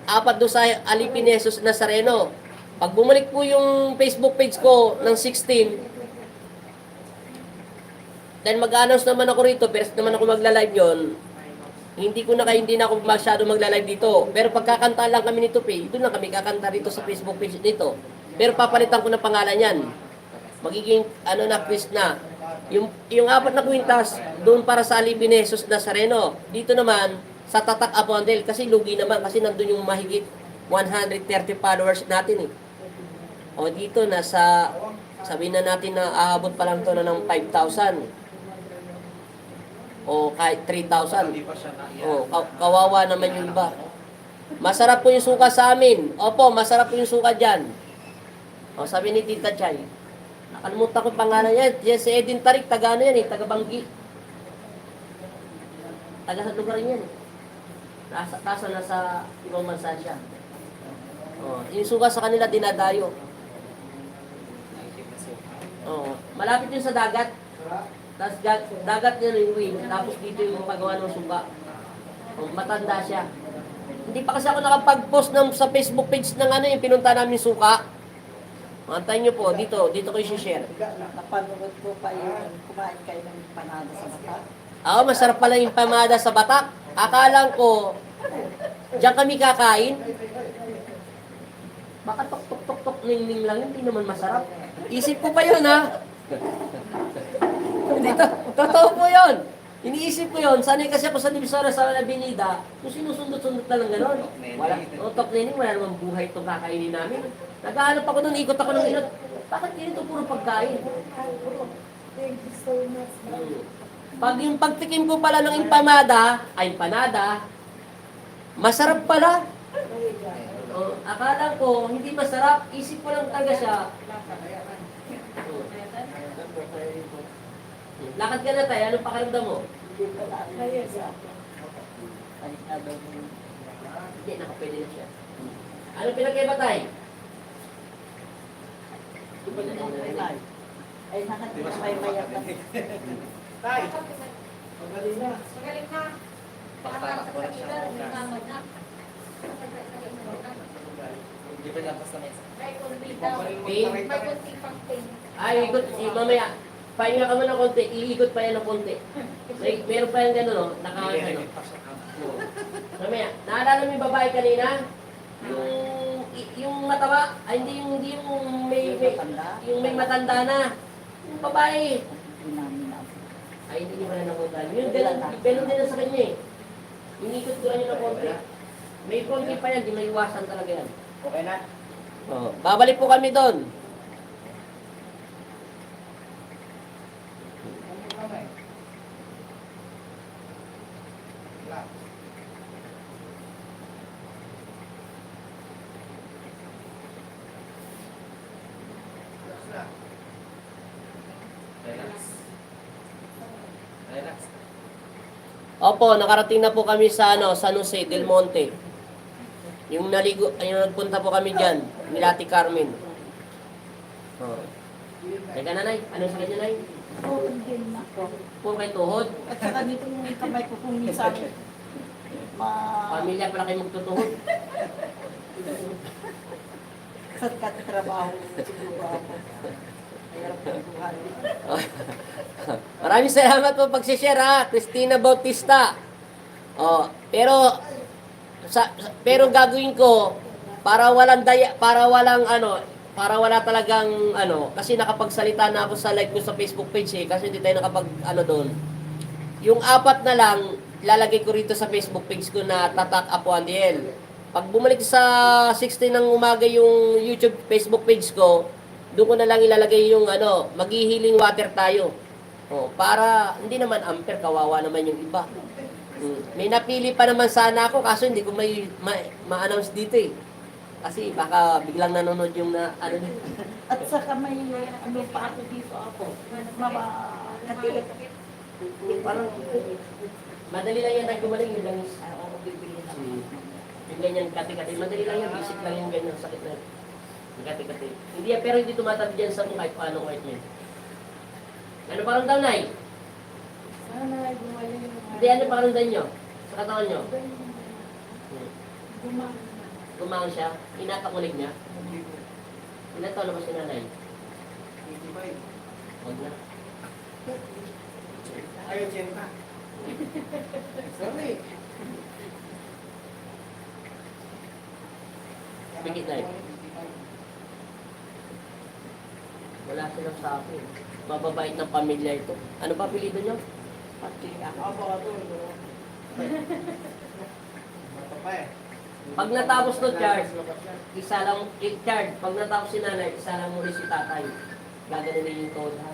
4 doon sa Alipin ni Jesus Nazareno. Pag bumalik po yung Facebook page ko ng 16, then mag-announce naman ako rito, pero naman ako magla-live yon. Hindi na ako masyado magla-live dito. Pero pagkakanta lang kami nito, doon lang kami kakanta rito sa Facebook page nito. Pero papalitan ko ng pangalan yan. Magiging, Chris na. Yung 4 na kwintas, doon para sa Alipin ni Jesus Nazareno. Dito naman, sa Tatak Apondel, kasi lugi naman, kasi nandun yung mahigit 130 followers natin eh. O dito, sabihin na natin na aabot pa lang to na ng 5,000. O kahit 3,000. O, kawawa naman yung iba. Masarap po yung suka sa amin. Opo, masarap po yung suka dyan. O, sabi ni Tita Chay. Nakalimutan ko pangalan niya. Yan si Edin Tarik, taga yan eh, taga Banggi. Taga sa lugar yan eh. Kaso nasa ibang bansa siya. O, yung suka sa kanila dinadayo. O, malapit yun sa dagat. Tapos dagat niya yung wing, tapos dito yung pagawa ng suka. Matanda siya. Hindi pa kasi ako nakapag-post sa Facebook page ng yung pinunta namin suka. Antayin nyo po, dito ko i-share. Napanood ko pa yung kumain kayo ng empanada sa Batak. Oo, masarap pala yung empanada sa Batak. Akalang ko, diyan kami kakain. Baka tok-tok-tok-tok ning-ning lang, hindi naman masarap. Isip ko pa yun, ha? Dito, totoo po yun. Iniisip ko yun. Sanay kasi ako sa Divisoria sa Avenida. Kung sinusundot-sundot na lang gano'n. Wala. Top nening, wala namang buhay itong kakainin namin. Naghahanap ako nun, ikot ako ng ilot. Bakit ganito puro pagkain? Thank you so much. Pag yung pagtikim ko pala ng empanada, masarap pala. Akala ko, hindi masarap. Isip ko lang talaga siya. Lakad ka na tayo, anong pakiramdam mo? Hindi, nakapwede na siya. Anong pinagkaiba tayo? Ay, nakatipay mayak na. Tay, magaling na. Magaling na. Para sa kanila, lumamad na. Hindi pa lang basta may May kunti daw. Pain? May kunti pang pain. Ay, ikot. Mamaya, pahinga ka muna ng konti. Iikot pa yan ng konti. Meron pa yan gano'n, no? Mamaya, naalala mo yung babae kanina? Yung mataba? Ay, hindi yung may matanda na. Yung babae. Ay, hindi nyo pala nakundan. Yung ganun din na sa kanya eh. Inikot ko lang yun ng konti. May konti pa yan, di may iwasan talaga yan. Okay na? Oh, babalik po kami doon. relax. Opo, nakarating na po kami sa San Jose del Monte. Yung nagpunta po kami diyan, ni Ate Carmen. Oh. Teka nanay, ano sa kanya nay? Tuhod din ako. Puro kay tuhod. At saka dito yung kamay ko kung minsan Pamilya pala kayo magtutuhod. katrabaho siguro ako. Hirap ng buhay. Maraming salamat po pag-share ha, Cristina Bautista. Oh, pero gagawin ko para wala talagang kasi nakapagsalita na ako sa live ko sa Facebook page kasi hindi tayo doon. Yung 4 na lang lalagay ko rito sa Facebook page ko na Tatak Apuandiel. Pag bumalik sa 16 ng umaga yung YouTube Facebook page ko, doon ko na lang ilalagay yung maghihiling water tayo. Oh, para hindi naman ampere, kawawa naman yung iba. May napili pa naman sana ako kaso hindi ko ma-announce dito eh. Kasi baka biglang nanonood yung At saka may pa ako dito ako. Katilit. parang madali lang yan tayo gumaling yung langis. Yung ganyan kati-kati. Madali lang yan, basic lang yung ganyan sakit na yung kati-kati. Hindi yan, pero hindi tumatabi dyan sa kahit paano kahit yan. Ano pakiramdam, Nay? Sana gumaling yung Hindi, ano pakiramdam nyo? Sa katawan nyo? Gumang. Gumangon siya? Inatakulig niya? Ilan taon na ba si nanay? 25. Huwag na. Ayaw, Jen pa. Sorry. Pikit na Wala silang sa akin. Mababait ng pamilya ito. Ano ba apelido nyo? Pati ako. Bata pa eh. Pag natapos no, Charles, isa lang, Charles, pag natapos si nanay, isa lang muli si tatay. Gaganunin yung code, ha?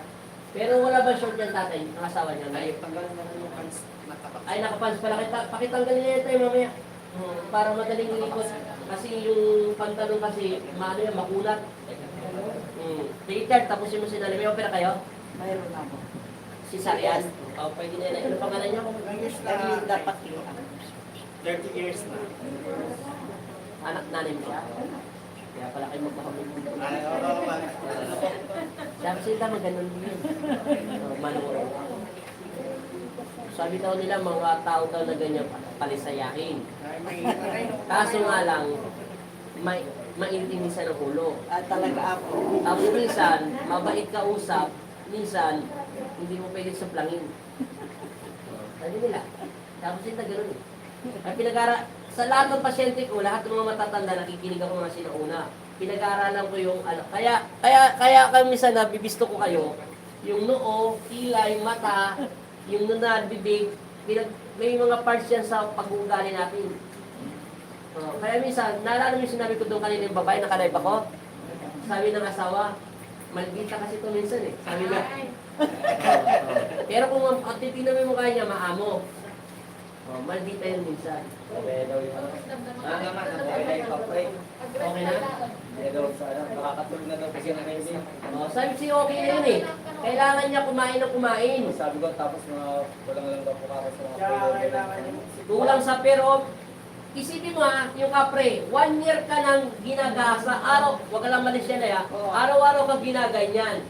Pero wala ba short yan tatay, ang asawa niya? Ay, tanggalin na lang yung pants. Nakapag. Ay, nakapans pala. Pakitanggal niya ito mamaya. Para madaling ikot. Kasi yung pantalon kasi, maano yan, makulat. Sige, Charles, tapusin mo si nanay. May opera kayo? Mayroon ako. Si Sarian? O, pwede na yun. Ano pangalan niyo? Ilang years na? Dahil dapat yun. 30 years na. Anak nanin siya. Kaya pala kayo magpakamit. Ay, oo, Sabi sila naman ganun din. Manuro. Sabi daw nila mga tao daw na ganyan palisayain. ay, may nanay. Kaso nga lang, maintindihan ng ulo. Talaga ako. Tapos minsan, mabait ka usap, minsan, hindi mo pwede suplangin. Sabi nila. Tapos sila ganun eh. Ay sa lahat ng pasyente ko, lahat ng mga matatanda, nakikinig ako nga sinauna. Pinag-aaralan ko yung ano. Kaya minsan nabibisto ko kayo, yung noo, kilay, mata, yung nunal, bibig, may mga parts yan sa pag-uugali natin. Kaya minsan, naalala mo yung sinabi ko doon kanina yung babae, nakalive ako? Sabi ng asawa, maldita kasi ito minsan eh. Sabi niya, pero kung titignan mo yung mukha niya, maamo. Maldita yun minsan. Sabi daw yung Okay na? Kaya daw sa nakakatulog na daw kasi na Sabi si okay na yun eh. Kailangan niya kumain ng kumain. Sabi ko tapos mga walang lang daw po ako sa mga Kaya kailangan yung Kulang sa pero, isipin mo ha, yung kapre, 1 year ka nang ginagasa, araw, wag ka lang malisya na ya, araw-araw ka ginaganyan.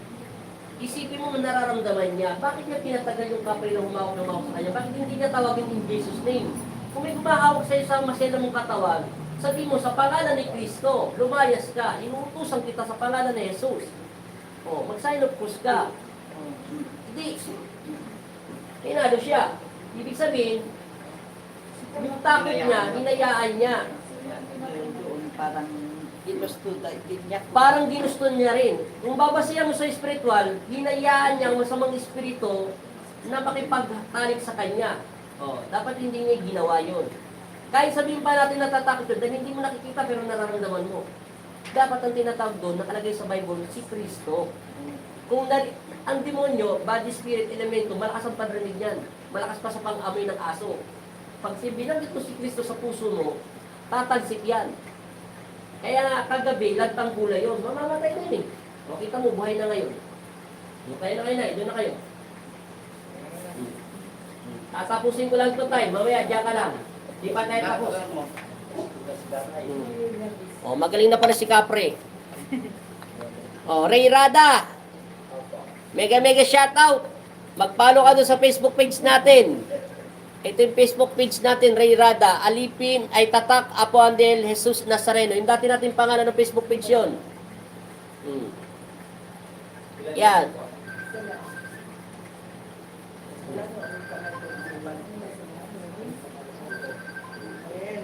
Isipin mo nararamdaman niya, bakit niya pinatagal yung kapre na humawak sa kanya? Bakit hindi niya tawagin in Jesus name? Kung may humahawak sa'yo sa masela mong katawan, sabi mo, sa pangalan ni Kristo, lumayas ka, inuutusan kita sa pangalan ni Jesus. Mag-sign of cross ka. Hindi. Pinado siya. Ibig sabihin, yung takot niya, hinayaan niya. Parang ginusto din niya. Parang ginusto niya rin. Kung babasihan mo sa spiritual, hinayaan niya ang masamang espiritu na makipagtalik sa kanya. Dapat hindi niya ginawa yun. Kahit sabihin pa natin natatakot yun, dahil hindi mo nakikita pero nararamdaman mo. Dapat ang tinatawag doon, nakalagay sa Bible, si Kristo. Kung ang demonyo, body, spirit, elemento, malakas ang panrinig niyan. Malakas pa sa pang-amoy ng aso. Pag binanggit mo si Kristo sa puso mo, tatagsik yan. Kaya nga kagabi, lagtang gulay yun. Mamamatay na yun eh. Kita mo, buhay na ngayon. Kayo na kayo na, doon na kayo. Tatapusin ko lang ito tayo. Mamaya, diyan ka lang. Di pa tayo tapos. Magaling na pala si Capre. Ray Rada. Mega shoutout. Mag-follow ka doon sa Facebook page natin. Ito yung Facebook page natin, Ray Rada. Alipin ay tatak, Apo Andel, Jesus Nazareno. Yung dati natin pangalan ng Facebook page yun. Yan.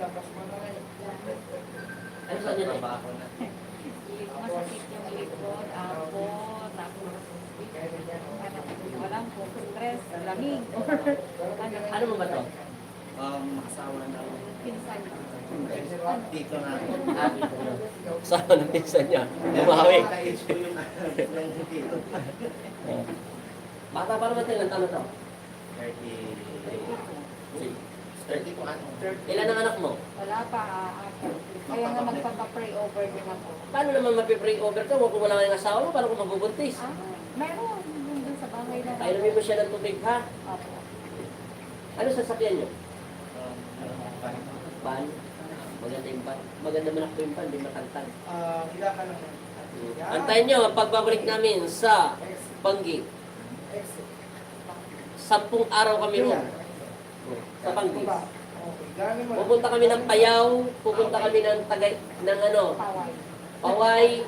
labas mo na rin. Ano sa inyo na? Masakit yung likod, ako, tapos walang po, stress, lamig. Ano mo ba to? Asawa na. Pinsan. Dito na. Saan ang pinsan niya? Bumawi. Ka-age ko yung dito. Bata pa naman tayo, ilang taon na to? 30 po ano? Ilan ang anak mo? Wala pa, ako. Kaya nga magpapa-pray over din ako. Paano naman mapipray over ka? Kung wala kang asawa mo, paano kung magbubuntis? Meron, dun sa bahay na. Kainumin mo siya ng tubig, ha? Opo. Ano sasakyan niyo? Pan? Maganda yung pan. Maganda manakbo yung pan, di matangtang. Hila ka lang. Antayin niyo ang pagbabalik namin sa Banggi. 10 araw kami roon. Sa Bangkis. Okay. Gano'n mo. Pupunta kami ng Payao, pupunta kami ng Paway.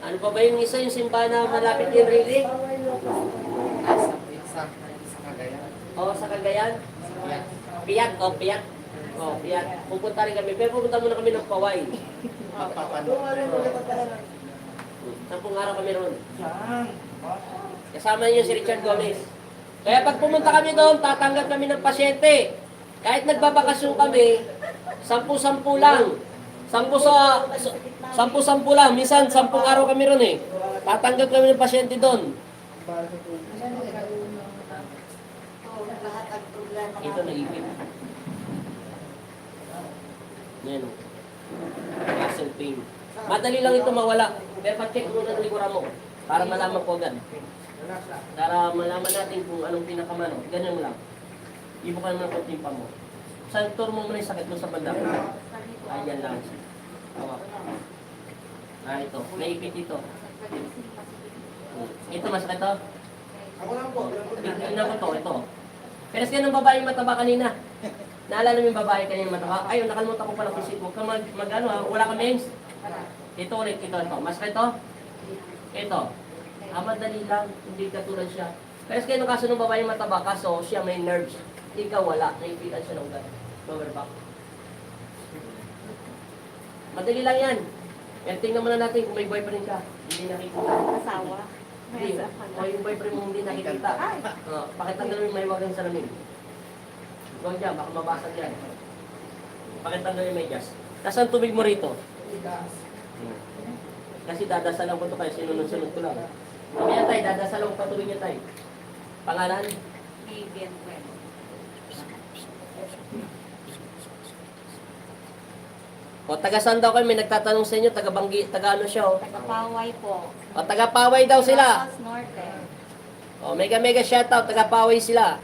Ano pa ba yung isa, yung simbahan na malapit din Rili? Sa Cagayan. O, sa Cagayan? Piat. Pupunta rin kami. Pero pupunta muna kami ng Paway. 10 araw kami roon. Kasama niyo si Richard Gomez. Kaya pag pumunta kami doon, tatanggap kami ng pasyente. Kahit nagbabakasyon kami, 10-10 lang. 10-10 lang. Minsan, 10 araw kami roon eh. Tatanggap kami ng pasyente doon. Para sa tubig. Lahat ang problema Ito na ipin. Yan o. Muscle pain. Madali lang ito mawala. Pero pa-check muna ng likuran mo. Para malaman ko agad. Para malaman natin kung anong pinakamano. Ganyan mo lang. Ibukan mo ng konting pa mo. Santor mo muna yung sakit mo sa banda. Ayan lang. Hawak. Ito. Naipit ito. Ito masakit to. Ako lang po. Tingnan ko to. Ito. Pero kasi ng babae mataba kanina. Naalala mo yung babae kanina mataba? Ayun, nakalimutan ko pala kasi huwag ka mag-ano ha. Wala ka mens. Ito ulit. Ito. Masakit to. Ito. Madali lang. Hindi katulad siya. Pero kasi nung kaso ng babae mataba, kaso siya may nerves. Ikaw wala. Naipitan siya ng ugat. Lower back. Madali lang yan. Pero tingnan muna natin kung may boyfriend ka. Hindi nakikita. asawa. Hindi. O yung boyfriend mo hindi nakikita. Pakitanggalin mo may wagang salamin. Huwag dyan, baka mabasag yan. Pakitanggalin may gas. Nasaan tubig mo rito? Kasi dadasalan ko ito kayo, sinunod-sunod ko lang. Mamaya tayo, dadasalan ko pa tubig niya tayo. Pangalan? Vivian Bueno. O taga saan daw kayo? May nagtatanong sa inyo, taga ano siya o? Tagapaway po. O taga Paway daw sila. Rosas Norte. O mega shoutout, taga Paway sila.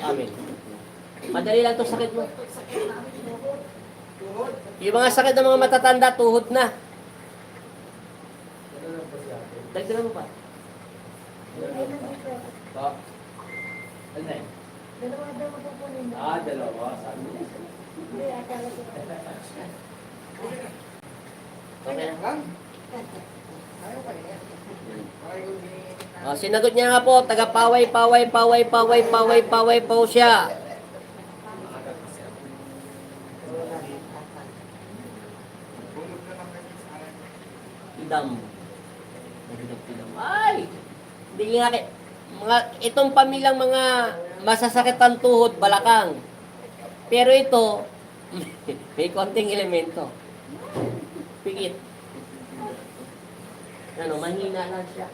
Amen. Madali lang itong sakit mo. Yung mga sakit ng mga matatanda, tuhod na. Dagdagan mo pa. Ano na yun? Dalawa daw mapupunin mo. Dalawa. Sabi niya. Hindi, akala ko. Okay na. Lang? Ayaw pa niya. Ayaw ni... O, sinagot niya nga po, taga Paway po siya. Bumod na lang kasi sa akin. Tidam. Ay! Hindi nga itong pamilyang mga masasakit ang tuhod, balakang. Pero ito, may konting elemento. Pigit. Ano, mahina lang siya.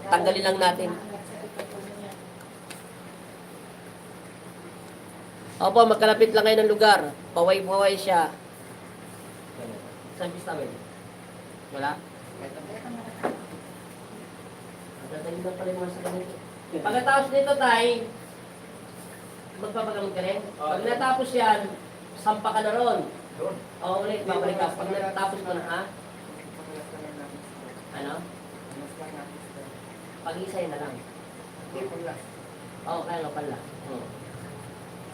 Tanggalin lang natin. Opo, magkalapit lang kayo ng lugar. Paway-paway siya. Saan pista mo? Wala? Dadalhin lang pala yung mga sa ganito. Pagkatapos nito, tay, magpapagamot ka rin. Pag natapos yan, sampa ka na ron. Doon. Oo, ulit, babalik ka. Pag natapos mo na, ha? Pagkalas ka lang natin. Ano? Pagkalas lang natin. Pag-isay na lang. Hindi, pagkalas. Oo, kaya nga pala.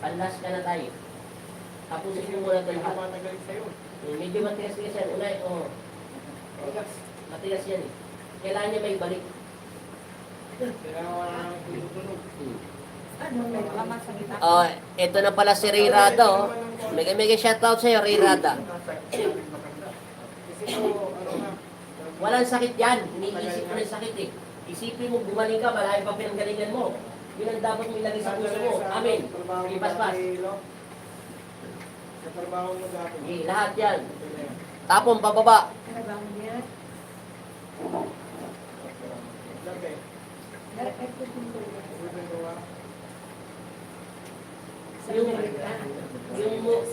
Panlas ka na tayo. Tapusin mo muna ito Hindi lahat. matagal sa'yo. Medyo matigas yan. Unay, Pagkalas. matigas yan eh. Kailangan niya may balik. Kailangan ng tulog-tulog. Baka masakita. Oh, ito na pala si Ray Rada, oh. Mega shoutout sa'yo, Ray Rada. Kasi po, ano na. Walang sakit yan. Iniisip mo na yung sakit eh. Isipin mo, gumaling ka, malayo pa pinanggalingan mo. Yun ang dapat mo ilagay sa puso mo. Amen. Ipaspas. Sa trabaho mo dati. Okay, lahat yan. Tapon, pababa. Trabaho niya. Gabi. Dapat ko dito.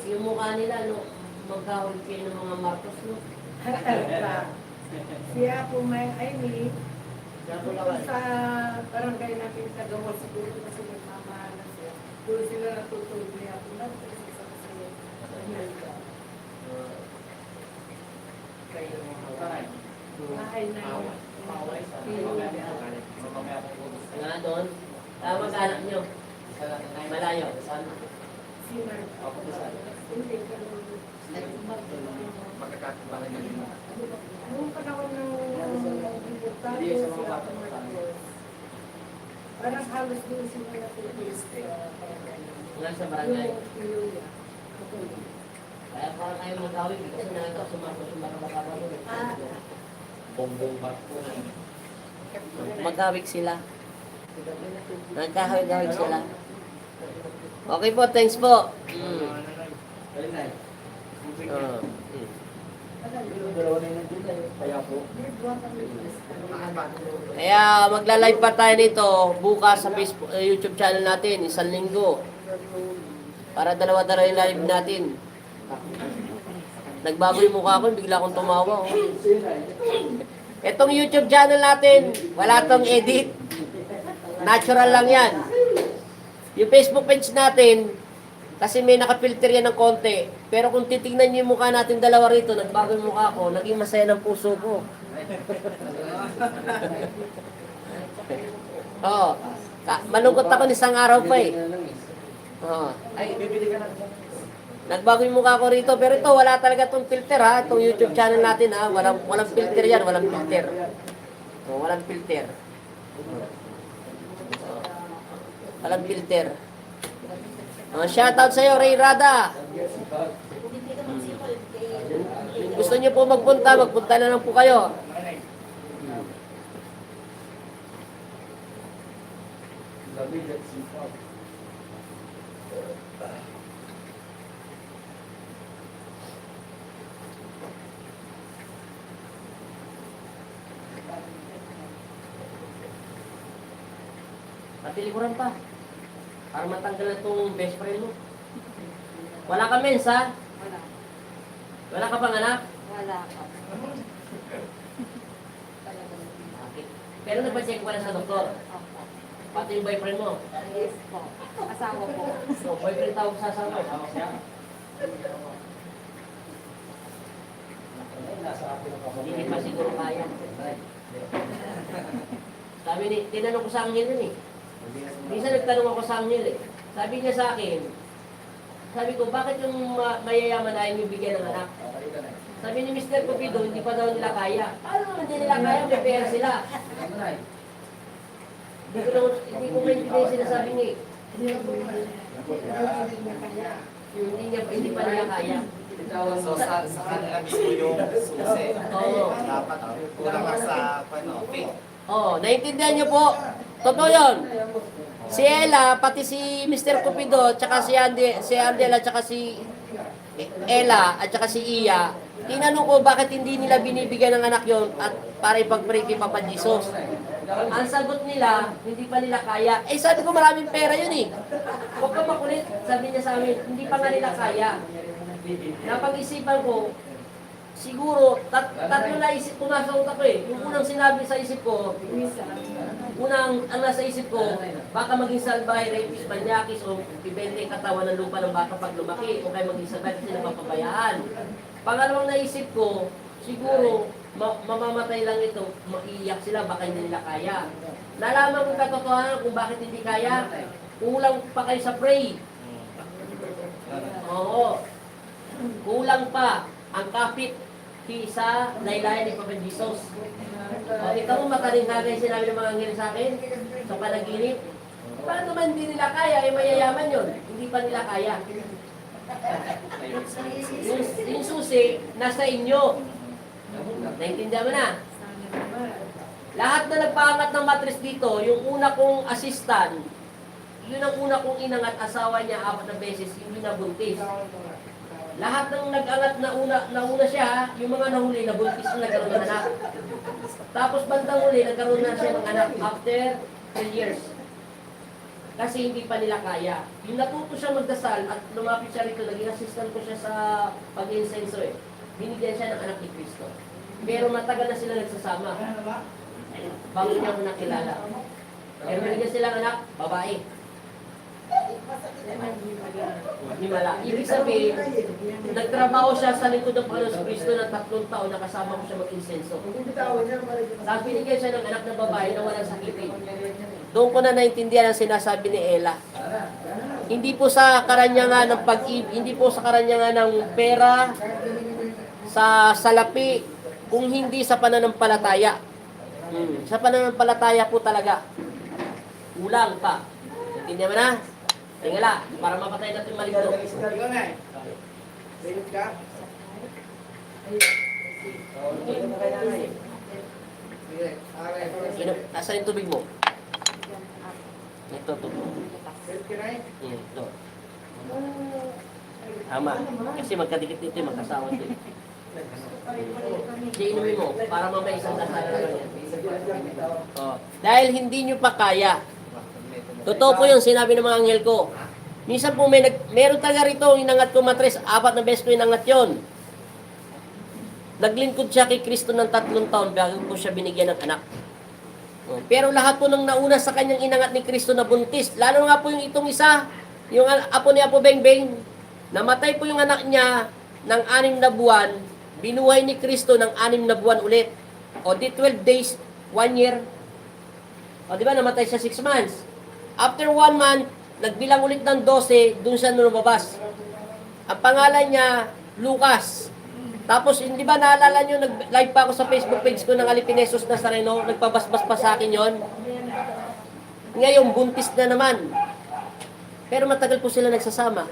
Yung mukha nila, no, magkahuli kayo ng mga Marcos, no? Siya po may Amy, Napulawan. sa barangay natin sa Gamot siguro kasi may mamahala siya. Doon sila natutulog niya ako na sa Amerika. Kayo ng mga Bahay na yun. Nga doon. Mag-anak nyo. Malayo. Nung panahon ng diputado sila Marcos, parang halos doon sila natutulog. Nga sa barangay. Yung Iloya. Kaya parang kayo magawin. Kasi na ito, sumakabaka mo. Bongbong barko. Magawik sila. Nagkahawig-hawig sila. Okay po, thanks po. Kaya po. Kaya magla-live pa tayo nito bukas sa Facebook, YouTube channel natin, isang linggo. Para dalawa-dalawa yung live natin. Nagbago yung mukha ko, bigla akong tumawa. Oh. Itong YouTube channel natin, wala tong edit. Natural lang yan. Yung Facebook page natin, kasi may nakapilter yan ng konti. Pero kung titignan niyo yung mukha natin dalawa rito, nagbago yung mukha ko, naging masaya ng puso ko. Oo. Malungkot ako isang araw pa eh. Oo. Ay, bibili ka na. Nagbago yung mukha ko rito, pero ito wala talaga tong filter ha, itong YouTube channel natin ha, walang filter yan, walang filter. Oh, walang filter. Oh, walang filter. Oh, shoutout sa iyo, Ray Rada. Kung gusto niyo po magpunta na lang po kayo. Patilikuran pa. Para matanggal na itong best friend mo. Wala ka mens, ha? Wala. Wala ka pang anak? Wala ka. Okay. Pero nagpa-check ko na sa doktor. Opo. Pati yung boyfriend mo. Yes po. Asawa po. So, boyfriend tawag sa asawa mo. Tama siya. Hindi pa siguro kaya. Sabi ni, tinanong ko sa Angel yun eh. Minsan nagtanong ako sa Angel eh. Sabi niya sa akin, sabi ko, bakit yung mayayaman na yung bigyan ng anak? Sabi ni Mr. Cupido, hindi pa daw nila kaya. Paano naman hindi nila kaya? May pera sila. Hindi ko maintindihan yung sinasabi niya eh. Hindi pa nila kaya. So sa kanila mismo yung susi. Oo. Dapat kulang lang sa faith. Oo, naiintindihan niyo po. Totoo yun. Si Ella, pati si Mr. Cupido, tsaka si Andel, at tsaka si Ella, at tsaka si Iya, tinanong ko bakit hindi nila binibigyan ng anak yon at para ipag-pray kay Papa Jesus. Ang sagot nila, hindi pa nila kaya. Eh sabi ko maraming pera yun eh. Huwag ka makulit. Sabi niya sa amin, hindi pa nga nila kaya. Napag-isipan ko, siguro, tatlo na isip, pumasok ako eh. Yung unang sinabi sa isip ko, ang nasa isip ko, baka maging salbahe, rapist, manyakis, o ibente yung katawan ng lupa ng bata pag lumaki, o kaya maging salbahe kasi napapabayaan. Pangalawang naisip ko, siguro, mamamatay lang ito, maiiyak sila, baka hindi nila kaya. Nalaman ko katotohanan kung bakit hindi kaya, kulang pa kayo sa pray. Oo. Kulang pa ang kapit sa laylayan ni Papa Jesus. O, ito mo matalinhaga yung sinabi ng mga anghel sa akin sa panaginip. Paano man hindi nila kaya, eh mayayaman yun. Hindi pa nila kaya. Yung susi, nasa inyo. Naintindihan mo na? Lahat na nagpaangat ng matris dito, yung una kong assistant, yun ang una kong inangat asawa niya 4 na beses, hindi na buntis. Lahat ng nag-angat nauna siya, yung mga nahuli, nabuntis na nagkaroon ng anak. Tapos bandang huli, nagkaroon na siya ng anak after 10 years. Kasi hindi pa nila kaya. Yung natuto siya magdasal at lumapit siya rito, naging assistant ko siya sa pag-insenso eh. Binigyan siya ng anak ni Cristo. Pero matagal na sila nagsasama. Bago niya ako nakilala. Pero binigyan sila ng anak, babae. Himala. Ibig sabihin, nagtrabaho siya sa likod ng Panginoon Kristo ng 3 taon, nakasama ko siya mag-insenso. Tapos binigyan siya ng anak na babae na walang sakitin. Doon ko na naintindihan ang sinasabi ni Ella. Hindi po sa karanyangan ng pag-ibig, hindi po sa karanyangan ng pera, sa salapi, kung hindi sa pananampalataya. Sa pananampalataya po talaga. Kulang pa. Intindihan mo na? Tingala, para mapatay natin maligno. Ikaw na eh. Bilip ka? Sige. Nasaan yung tubig mo? Ito, tubig. Bilip ka na eh. Ito. Tama. Kasi magkadikit nito yung magkasawa ito. Hindi inumin mo, para mamaya isang dasal na lang yan. Oh. Dahil hindi nyo pa kaya. Totoo po yung sinabi ng mga anghel ko. Minsan po meron talaga rito, inangat ko matres, 4 na beses ko inangat yon. Naglingkod siya kay Kristo ng 3 taon bago po siya binigyan ng anak. Pero lahat po nang nauna sa kanyang inangat ni Kristo na buntis, lalo nga po yung itong isa, yung apo ni Apo Bengbeng, namatay po yung anak niya ng 6 na buwan, binuhay ni Kristo ng 6 na buwan ulit. O di 12 days, 1 year. O di ba namatay siya 6 months. After 1 month, nagbilang ulit ng 12, dun siya lumabas. Ang pangalan niya, Lucas. Tapos, hindi ba naalala nyo, nag-live pa ako sa Facebook page ko ng Alipinesos Nazareno, nagpabasbas pa sa akin yon. Ngayon, buntis na naman. Pero matagal po sila nagsasama.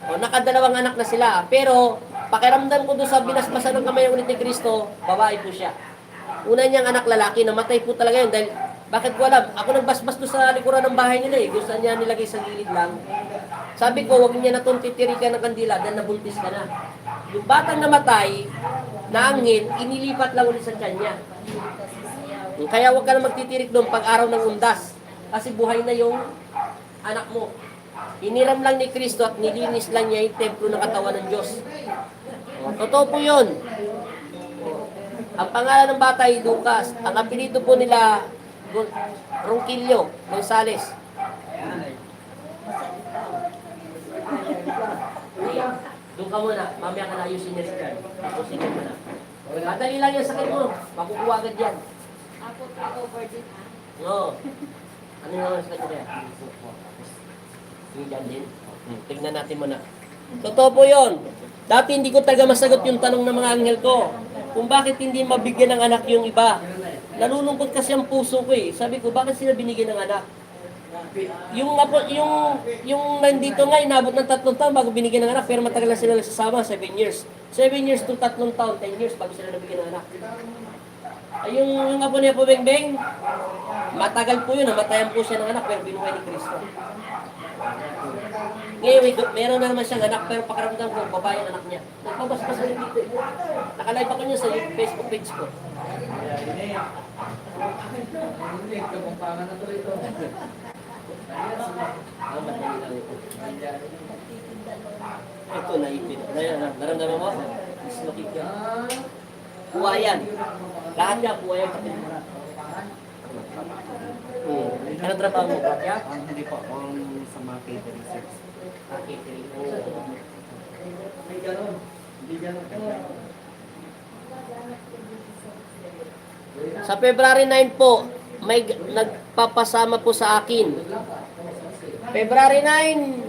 O, nakadalawang anak na sila. Pero, pakiramdam ko doon sa binasbasan ng kamay ulit ni Kristo, babae po siya. Una niyang anak lalaki, namatay po talaga yun dahil bakit ko alam? Ako nagbasbas doon sa likuran ng bahay nila eh. Gusto niya nilagay sa gilid lang. Sabi ko, huwag niya na itong titirikan ng kandila dahil nabuntis ka na. Yung batang namatay, na anghel, inilipat lang ulit sa tiyan niya. Kaya huwag ka na magtitirik doon pag araw ng undas. Kasi buhay na yung anak mo. Iniram lang ni Kristo at nilinis lang niya yung templo ng katawan ng Diyos. Totoo po yun. Ang pangalan ng bata ay Lucas. Ang apelido po nila, Ronquillo Gonzales. Doon ka muna. Mamaya ka na ayusin niya si Carl. Tapusin mo na. Madali lang yung sakit mo. Makukuha agad yan. Ako over din ah. Oo. Ano yung mga sakit niya? Yung dyan din. Tignan natin muna. Totoo po yun. Dati hindi ko talaga masagot yung tanong ng mga anghel ko. Kung bakit hindi mabigyan ng anak yung iba. Nalulungkot kasi ang puso ko eh. Sabi ko, bakit sila binigyan ng anak? Yung nandito nga, inabot ng 3 taon bago binigyan ng anak, pero matagal na sila nagsasama, 7 years. 7 years to 3 taon, 10 years bago sila nabigyan ng anak. Ay, yung apo niya po, Bengbeng, matagal po yun, namatayan po siya ng anak, pero binuhay ni Kristo. Ngayon, meron na naman siyang anak, pero pakaramdam ko, babae ang anak niya. Nagpabas-bas rin dito eh. Nakalive ako niya sa Facebook page ko. Ito, naipit. Naramdaman mo? Dislocate ka. Buwayan. Lahat niya, buwayan pati mo. Ano trabaho mo, Katya? Hindi po, sa mga catering service. Catering. May ganon. Hindi ganon. Sa February 9 po, may nagpapasama po sa akin. February 9,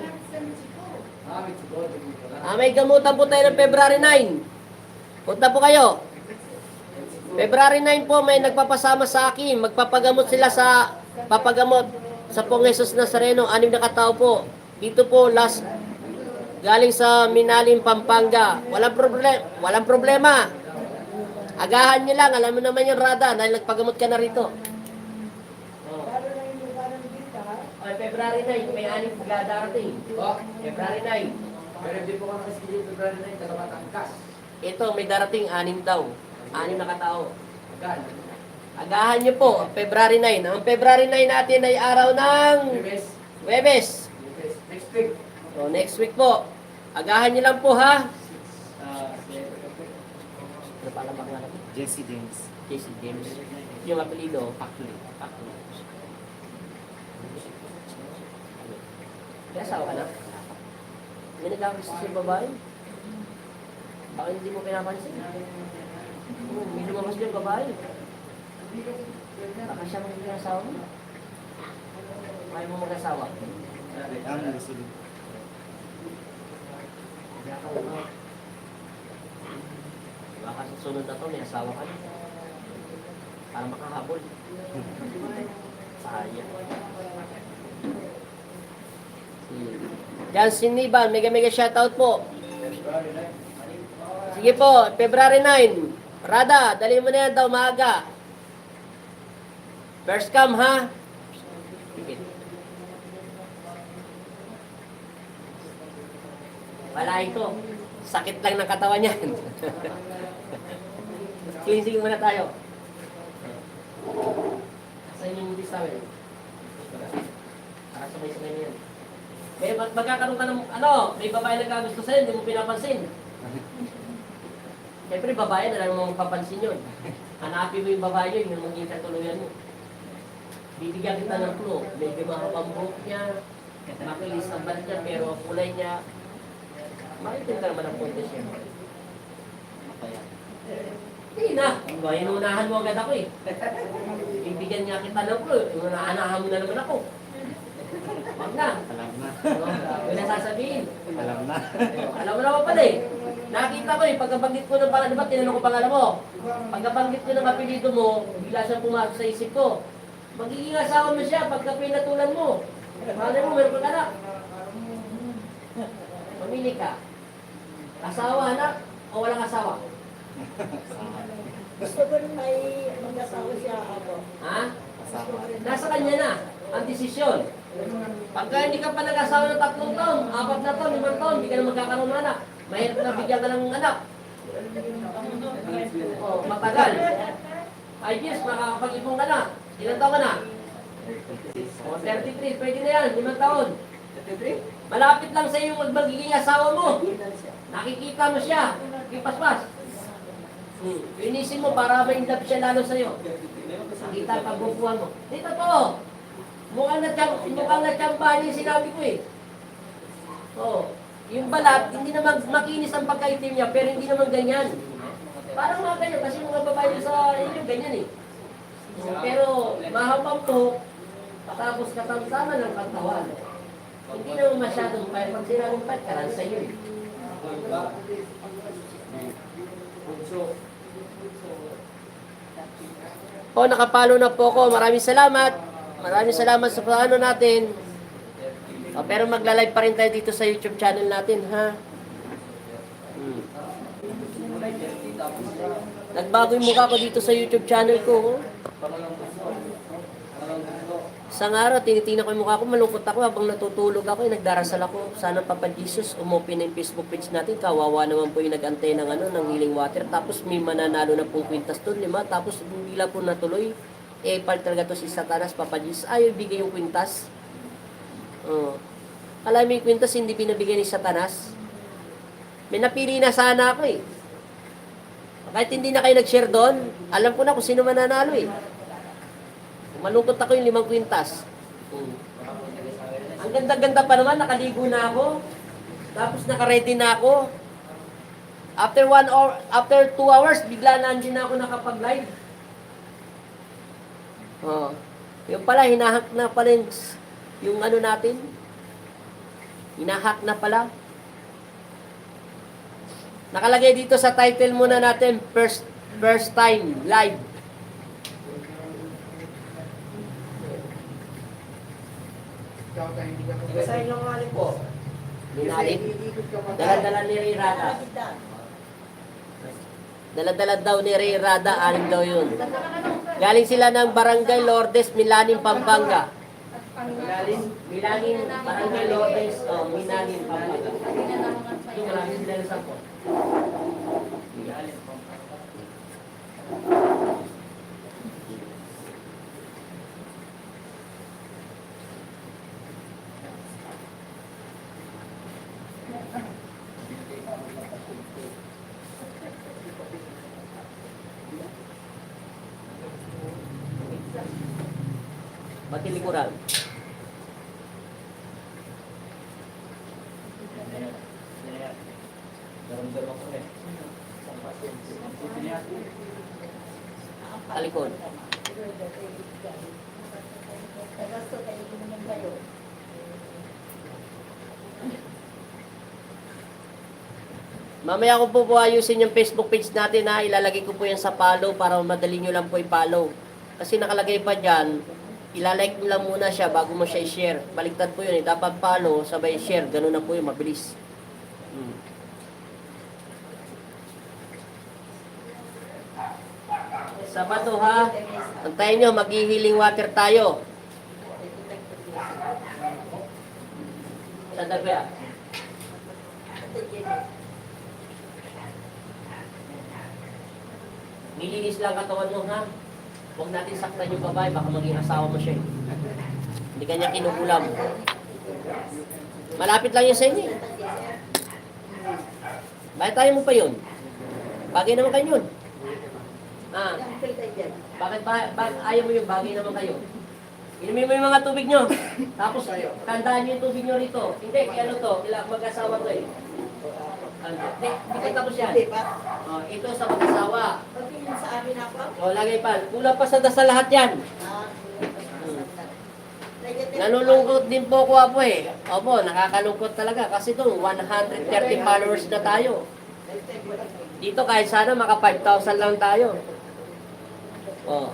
may gamutan po tayo ng February 9. Punta po kayo. February 9 po, may nagpapasama sa akin. Magpapagamot sila sa papagamot sa Pong Jesus Nazareno. 6 na katao po. Dito po, galing sa Minalim, Pampanga. Walang problema. Agahan nyo lang. Alam mo naman yung rada dahil nagpagamot ka na rito. February 9, may 6 darating. February 9. Pero hindi po kami kasi dito February 9, Tagatangkas. Ito, may darating 6 daw. 6 na katao. Gan. Agahan nyo po, February 9. Ang February 9 natin ay araw ng Huwebes. Next week. So, next week po. Agahan nyo lang po, ha? Ano pala pangalan? Jesse James. Jesse James. Yung apelido, Pacli. May asawa ka na? May nagkakagusto sa babae? Bakit hindi mo pinapansin? May lumabas yung babae. Baka siya magiging asawa mo. Ayaw mo mag-asawa. Baka sa sunod na to, may asawa ka na. Para makahabol. Sayang. Yan, Siniban, mega shoutout po. Sige po, February 9. Rada, dali mo na yan daw, maaga. First come, ha? Wala ito. Sakit lang ng katawan yan. Cleansing muna tayo. Saan yung movies namin? Para sabay-sabay na yan. May magkakaroon ka ng, may babae nagkagusto sa'yo, hindi mo pinapansin. Siyempre, babae na lang mo mapapansin yun. Hanapin mo yung babae yun, yung magiging katuluyan mo. Bibigyan kita ng clue. Medyo mahabang buhok niya, makilis ang balat niya, pero kulay niya, makitin ka naman ang punto siya. Kaya, hindi na. Inuunahan mo agad ako eh. Bibigyan niya kita ng clue. Inuunahan mo na naman ako. Wag na. Alam na. Wala sasabihin. Alam na. Alam mo naman pala eh. Nakita ko eh, pagkabanggit ko ng pangalan, diba tinanong ko pangalan mo? Pagkabanggit ko ng apelido mo, bigla siyang pumasok sa isip ko. Magiging asawa mo siya pagka pinatulan mo. Malay mo, meron kang anak. Mamili ka. Asawa, anak, o walang asawa? Gusto ko rin may mag-asawa siya ako. Ha? Nasa kanya na ang desisyon. Pagka hindi ka pa nag-asawa ng 3 taon, 4 na taon, 5 taon, hindi ka na magkakaroon ng anak. Mahirap na bigyan ka ng anak. Oh, matagal. 5 years, makakapag-ipong ka na. Ilan taon ka na? O, 33, pwede na yan, 5 taon. 33? Malapit lang sa iyo yung magiging asawa mo. Nakikita mo siya, kipaspas. Linisin mo para ma-indap siya lalo sa iyo. Nakita ang pagbubuhan mo. Dito to. Mukhang natsambahan yung sinabi ko eh. Oo. Yung balat, hindi naman makinis ang pagkaitim niya, pero hindi naman ganyan. Parang mga ganyan, kasi mga babae sa inyo, ganyan eh. Pero mahabang po, tapos katamtaman ng katawan. Hindi naman masyadong pahit. Pag sinabing pahit, karan sa iyo eh. Po, nakapalo na po ako. Maraming salamat. Maraming salamat sa paano natin. Pero magla-live pa rin tayo dito sa YouTube channel natin, ha? Nagbago yung mukha ko dito sa YouTube channel ko. Isang araw, tinitingnan ko yung mukha ko, malungkot ako habang natutulog ako, nagdarasal ako. Sana Papa Jesus, umopen na yung Facebook page natin. Kawawa naman po yung nag-antay ng, ng healing water. Tapos may mananalo na pong kwintas doon, 5. Tapos bila po natuloy, pal talaga to si Satanas, Papa Jesus. Ayaw bigay yung kwintas. Alam mo yung kwintas, hindi binabigay ni Satanas. May napili na sana ako eh. Kahit hindi na kayo nag-share doon, alam ko na kung sino mananalo eh. Malungkot ako yung 5 kwintas. Ang ganda-ganda pa naman, nakaligo na ako. Tapos naka-ready na ako. After 2 hours, bigla na hindi na ako nakapag-live. Yung pala, hinahack na pala yung natin. Hinahack na pala. Nakalagay dito sa title muna natin, first time live. Basahin lang nga po. Minalim. Dala-dala ni Rirada. Dala-dala daw ni Rirada, aling daw yun. Galing sila ng Barangay Lourdes, Milanim, Pampanga. Milanim, Barangay Lourdes, Milanim, Pampanga. Ito, marami sila ng sampo. Ba't likuran? Mamaya ko po ayusin yung Facebook page natin ha. Ilalagay ko po yan sa follow para madali nyo lang po i-follow. Kasi nakalagay pa dyan, ilalike mo lang muna siya bago mo siya i-share. Baliktad po yun eh. Dapat follow, sabay share. Ganun na po yun, mabilis. Sabado ha. Antayin nyo, mag-healing water tayo. Sa dabi ah. Nilinis lang katawan mo ha. Huwag natin saktan yung babae, baka maging asawa mo siya eh. Hindi kanya kinukulam. Malapit lang yun sa inyo eh. Bakit tayo mo pa yun? Bagay naman kayo yun. Ah, bakit ayaw mo yung bagay naman kayo? Inumin mo yung mga tubig nyo. Tapos tandaan nyo yung tubig nyo rito. Hindi, ano to? Kailangan mag-asawa to eh. Hindi ko tapos yan. Oh, ito sa mag-asawa. Pagtingin sa amin ako, O, lagay pa. Kulang pa sa dasal lahat yan. Nalulungkot din po ko po eh. Opo, nakakalungkot talaga. Kasi itong 130 followers na tayo. Dito kahit sana maka 5,000 lang tayo. Oh.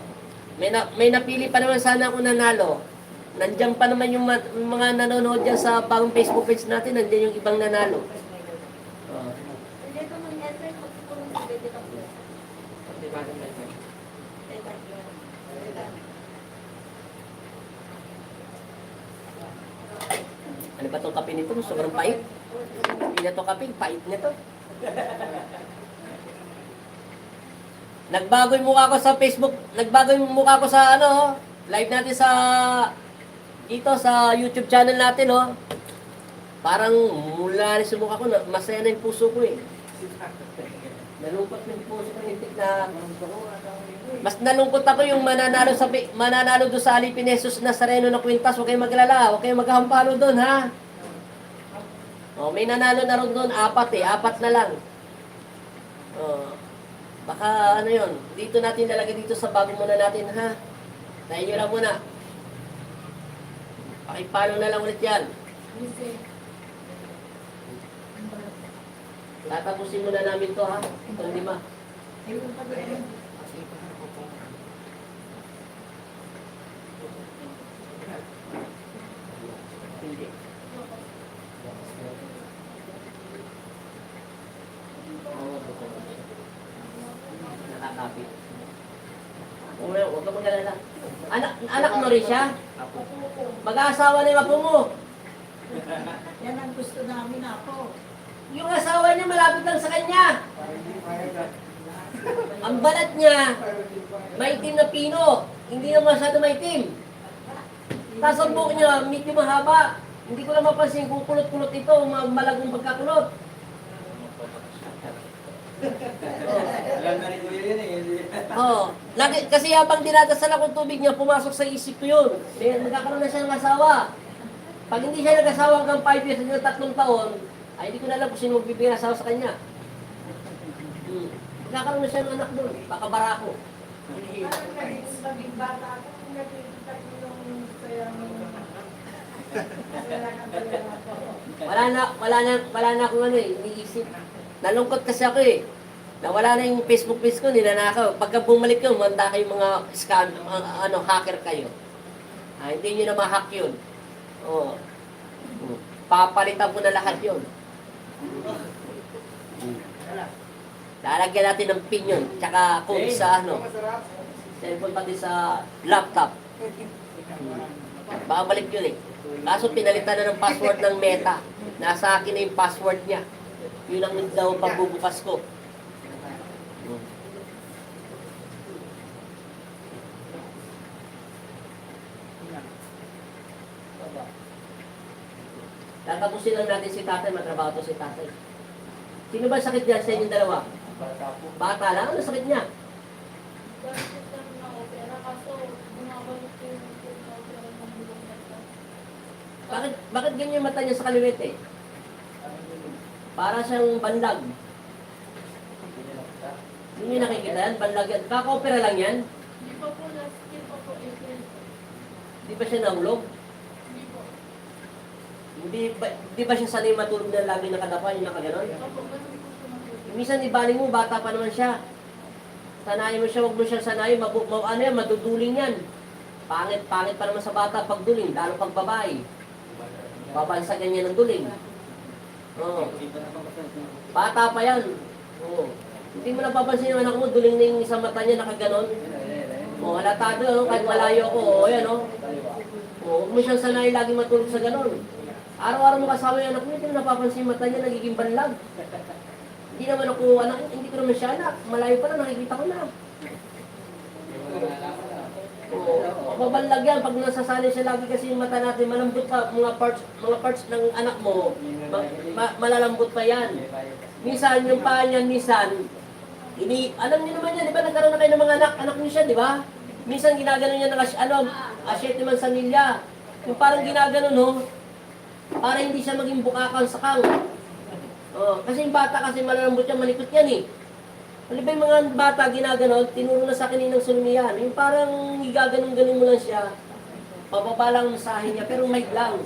May napili pa naman sana ako nanalo. Nandiyan pa naman yung mga nanonood dyan sa bagong Facebook page natin. Nandiyan yung ibang nanalo. Oh. hindi ko mag-enter, magpupunong sa bebe ka po. Ano ba itong kape nito? Sobrang pait. Hindi na ito kape, pait nito. Nagbago yung mukha ko sa Facebook. Nagbago yung mukha ko sa ano, live natin sa dito sa YouTube channel natin, oh. Parang mula na sa mukha ko, masaya na yung puso ko eh. Nalungkot na yung puso ko, hintik na. Mas nalungkot ako yung mananalo doon sa Alipin Jesus Nazareno na kwintas. Huwag kayong maglala, huwag kayong maghahampalo doon, ha? Oh, may nanalo na rin doon, 4 na lang. Oh. Baka ano yun, dito natin nalagay dito sa bago muna natin, ha? Tayo nyo lang muna. Pakipalo na lang ulit yan. Tatapusin muna namin to, ha? Itong 5. Hindi. Nakakapit. Huwag ka mag-alala. Anak mo rin siya? Mag-aasawa na yung apo mo. Yan ang gusto namin ako. Yung asawa niya malapit lang sa kanya. Ang balat niya, maitim na pino. Hindi na masyado maitim. Tapos ang buhok niya, medyo mahaba. Hindi ko lang mapansin kung kulot-kulot ito, malagong pagkakulot. Alam na rin ko yun eh. Oh, lagi, kasi habang dinadasal akong tubig niya, pumasok sa isip ko yun. Kaya magkakaroon na siya ng asawa. Pag hindi siya nag-asawa hanggang 5 years, hanggang 3 taon, ay hindi ko na alam kung sino magbibigay ng asawa sa kanya. Magkakaroon na siya ng anak doon. Baka barako. Parang naging bata ako, kung nakikita ko yung sayang Wala na akong ano eh, iniisip. Nalungkot kasi ako eh. Nawala na yung Facebook page ko, ninanakaw. Pagka bumalik yun, manda kayong mga scam, hacker kayo. Hindi nyo na ma-hack yun. Oh. Papalitan ko na lahat yun. Lalagyan natin ng pin yun, tsaka code sa cellphone pati sa laptop. Baka balik yun eh. Kaso pinalitan na ng password ng Meta. Nasa akin na yung password niya. Yun ang daw pagbubukas ko. Tatapusin lang natin si tatay, matrabaho to si tatay. Sino ba sakit niya sa inyong dalawa? Bata lang, ano sakit niya? Bakit ganyan yung mata niya sa kaliwete eh? Para siyang banlag. Hindi niyo nakikita yan? Banlag yan. Kaka-opera lang yan? Hindi pa po, last year pa po, April. Di ba siya nahulog? Hindi po. Di ba siya sanay matulog na lagi nakadapa, yung nakaganon? Opo, ganun po siya matulog. Minsan ibaling mo, bata pa naman siya. Sanayin mo siya, wag mo siya sanayin, ano yan, maduduling yan. Pangit pa naman sa bata pag duling, lalo pag babae. Babansagan niya ng duling. Oo. Bata pa yan. Oo. Hindi mo napapansin yung anak mo, duling na yung isang mata niya, nakaganon. Oo, halatado, no? Kahit malayo ako, oo, yan, o. Oo, huwag mo siyang sanayin lagi matulog sa ganon. Araw-araw mo kasama yung anak mo, hindi mo napapansin yung mata niya, nagiging banlag. Hindi naman ako anak, hindi ko naman siya anak. Malayo pa lang, nakikita ko na. Mababanlag yan pag nasasali siya lagi kasi yung mata natin, malambot pa, mga parts ng anak mo, malalambot pa yan. Minsan, yung paa niyan, alam niyo naman yan, di ba nagkaroon na kayo ng mga anak niyo siya, di ba? Minsan ginagano niya ng asyete man sanilya. Yung parang ginagano, no? Para hindi siya maging bukakang sakang. Kasi yung bata kasi malalambot yan, malikot yan eh. Ano ba yung mga bata ginaganon, tinuro na sa akin ng sumiyan. Yung parang igaganon-ganon mo lang siya, pababa lang ang masahe niya, pero may lang.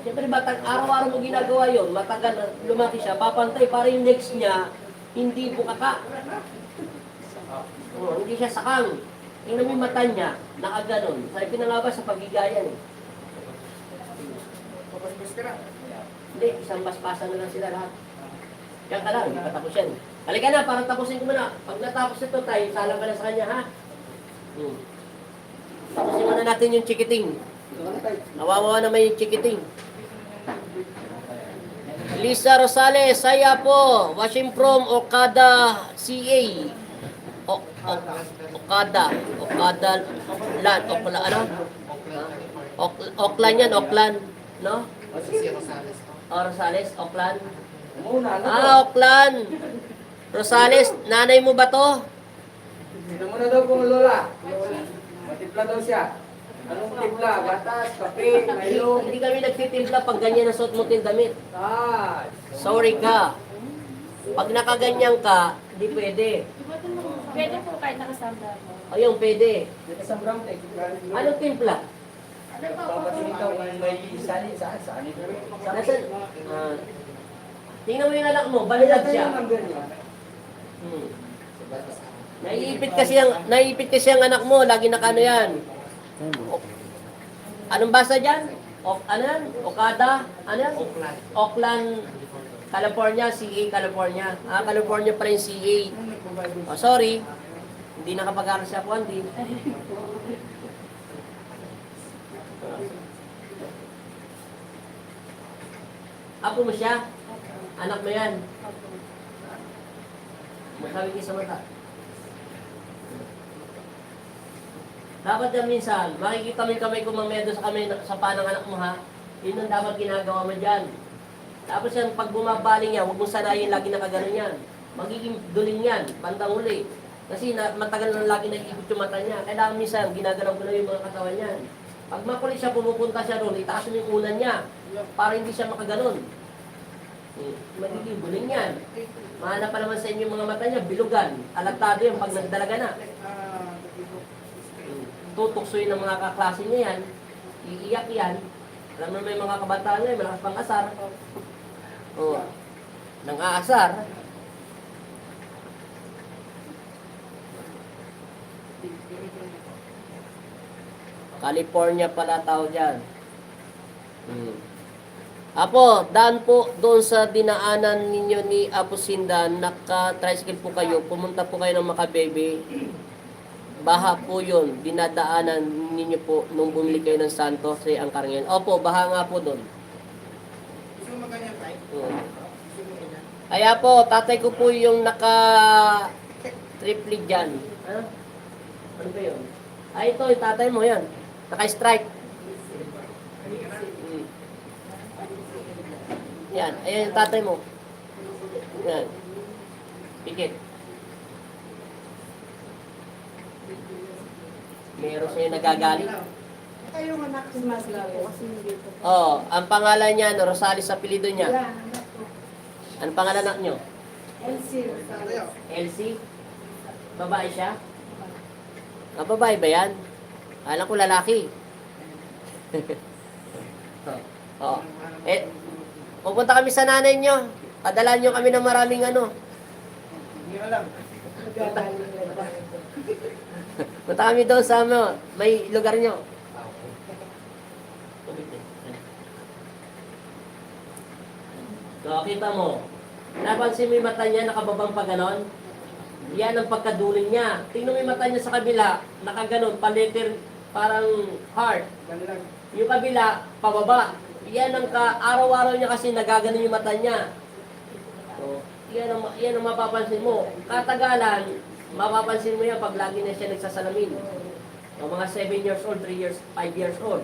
Siyempre bata, araw-araw mo ginagawa yon, matagal na lumaki siya, papantay para yung legs niya, hindi bukaka. Hindi siya sakang. Tingnan mo yung mata niya, nakaganon. Sabi ko na nga ba sa pagigayan eh. Papasbos ka na. Hindi, isang baspasan na lang sila lahat. Yan ka lang, hindi pa tapos yan. Halika na, para tapusin ko muna. Pag natapos ito tayo, salang ka na sa kanya, ha? Tapusin muna natin yung chikiting. Nawawawa naman yung chikiting. Lisa Rosales, saya po. Watching from Okada, CA. Okada Land. Ano? Oklan yan, Oklan. No? Rosales, Oklan. Oklan. Rosales, nanay mo ba to? Sino mo na daw pong lola? Matipla daw siya. Anong tipla? Gatas, kape, Milo. Hindi kami nagtitimpla pag ganyan na suot mo tin damit. Sorry ka. Pag nakaganyan ka, hindi pwede. Pwede po kahit nakasanda mo. Ayun, pwede. Isang brown tech. Anong timpla? Papatingin daw kung may salin saan. Nasaan? Tingnan mo yung anak mo, balilag siya. Naiipit kasi ang anak mo, lagi nakano yan. Anong basa dyan? Ano yan? Okada? Ano yan? Oakland, California, CA, California. California pa rin CA. Sorry. Hindi nakapag-aral siya po, hindi. Apo mo siya? Anak mo yan? Magsabi kayo sa mata. Dapat yan minsan, makikita mo yung kamay ko mamedo sa kamay sa paa ng anak mo ha. Yun ang dapat ginagawa mo dyan. Tapos yan, pag bumabaling yan, huwag mong sanayin lagi nakaganon yan. Magiging duling yan, bandang uli. Kasi matagal na lagi nag-ikot yung mata niya. Kailangan minsan, ginagalaw ko na yung mga katawan niyan. Pag makulit siya, pumupunta siya doon, itaas mo yung unan niya. Para hindi siya makaganon. Magiging duling yan. Mahanap pa naman sa inyo yung mga mata niya, bilugan. Alatado yan pag nagdalaga na. Tutuksoy ng mga kaklase niya yan. Iiyak yan. Alam mo may mga kabataan ngayon, malakas pang asar. Nang aasar. California pala tao dyan. Apo, daan po doon sa dinaanan ninyo ni Apo Sindan, naka-tricycle po kayo, pumunta po kayo ng Makabebe. Baha po yun, dinadaanan ninyo po nung bumili kayo ng Santos sa Angkarangyan. Opo, baha nga po doon. Gusto mo maganyan tayo? Kaya po, tatay ko po yung naka-triple dyan. Ano ba yun? Ito, yung tatay mo yan. Naka-strike. Yan, ayan yung tatay mo. Yan. Pikit. Meron sa'yo nagagalit. Kayo ang anak si Masla po kasi hindi po. Ang pangalan niya, Rosales sa apelido niya. Yan, anak po. Ano pangalan anak niyo? Elsie Rosales. Elsie? Babae siya? Babae ba yan? Alam ko lalaki. Pupunta kami sa nanay niyo. Padalan niyo kami ng maraming Hindi ka lang. Gagaling lang ba? Punta kami doon sa may lugar nyo. So, kita mo. Napansin mo yung mata niya, nakababang pa ganon? Yan ang pagkaduling niya. Tingnan mo yung mata niya sa kabila, nakaganon, paletter, parang heart. Dali lang. Yung kabila, pababa. Yan ang araw-araw niya kasi nagaganon yung mata niya. So, yan ang mapapansin mo. Katagalan, mapapansin mo yan pag lagi na siya nagsasalamin. O mga 7 years old, 3 years, 5 years old.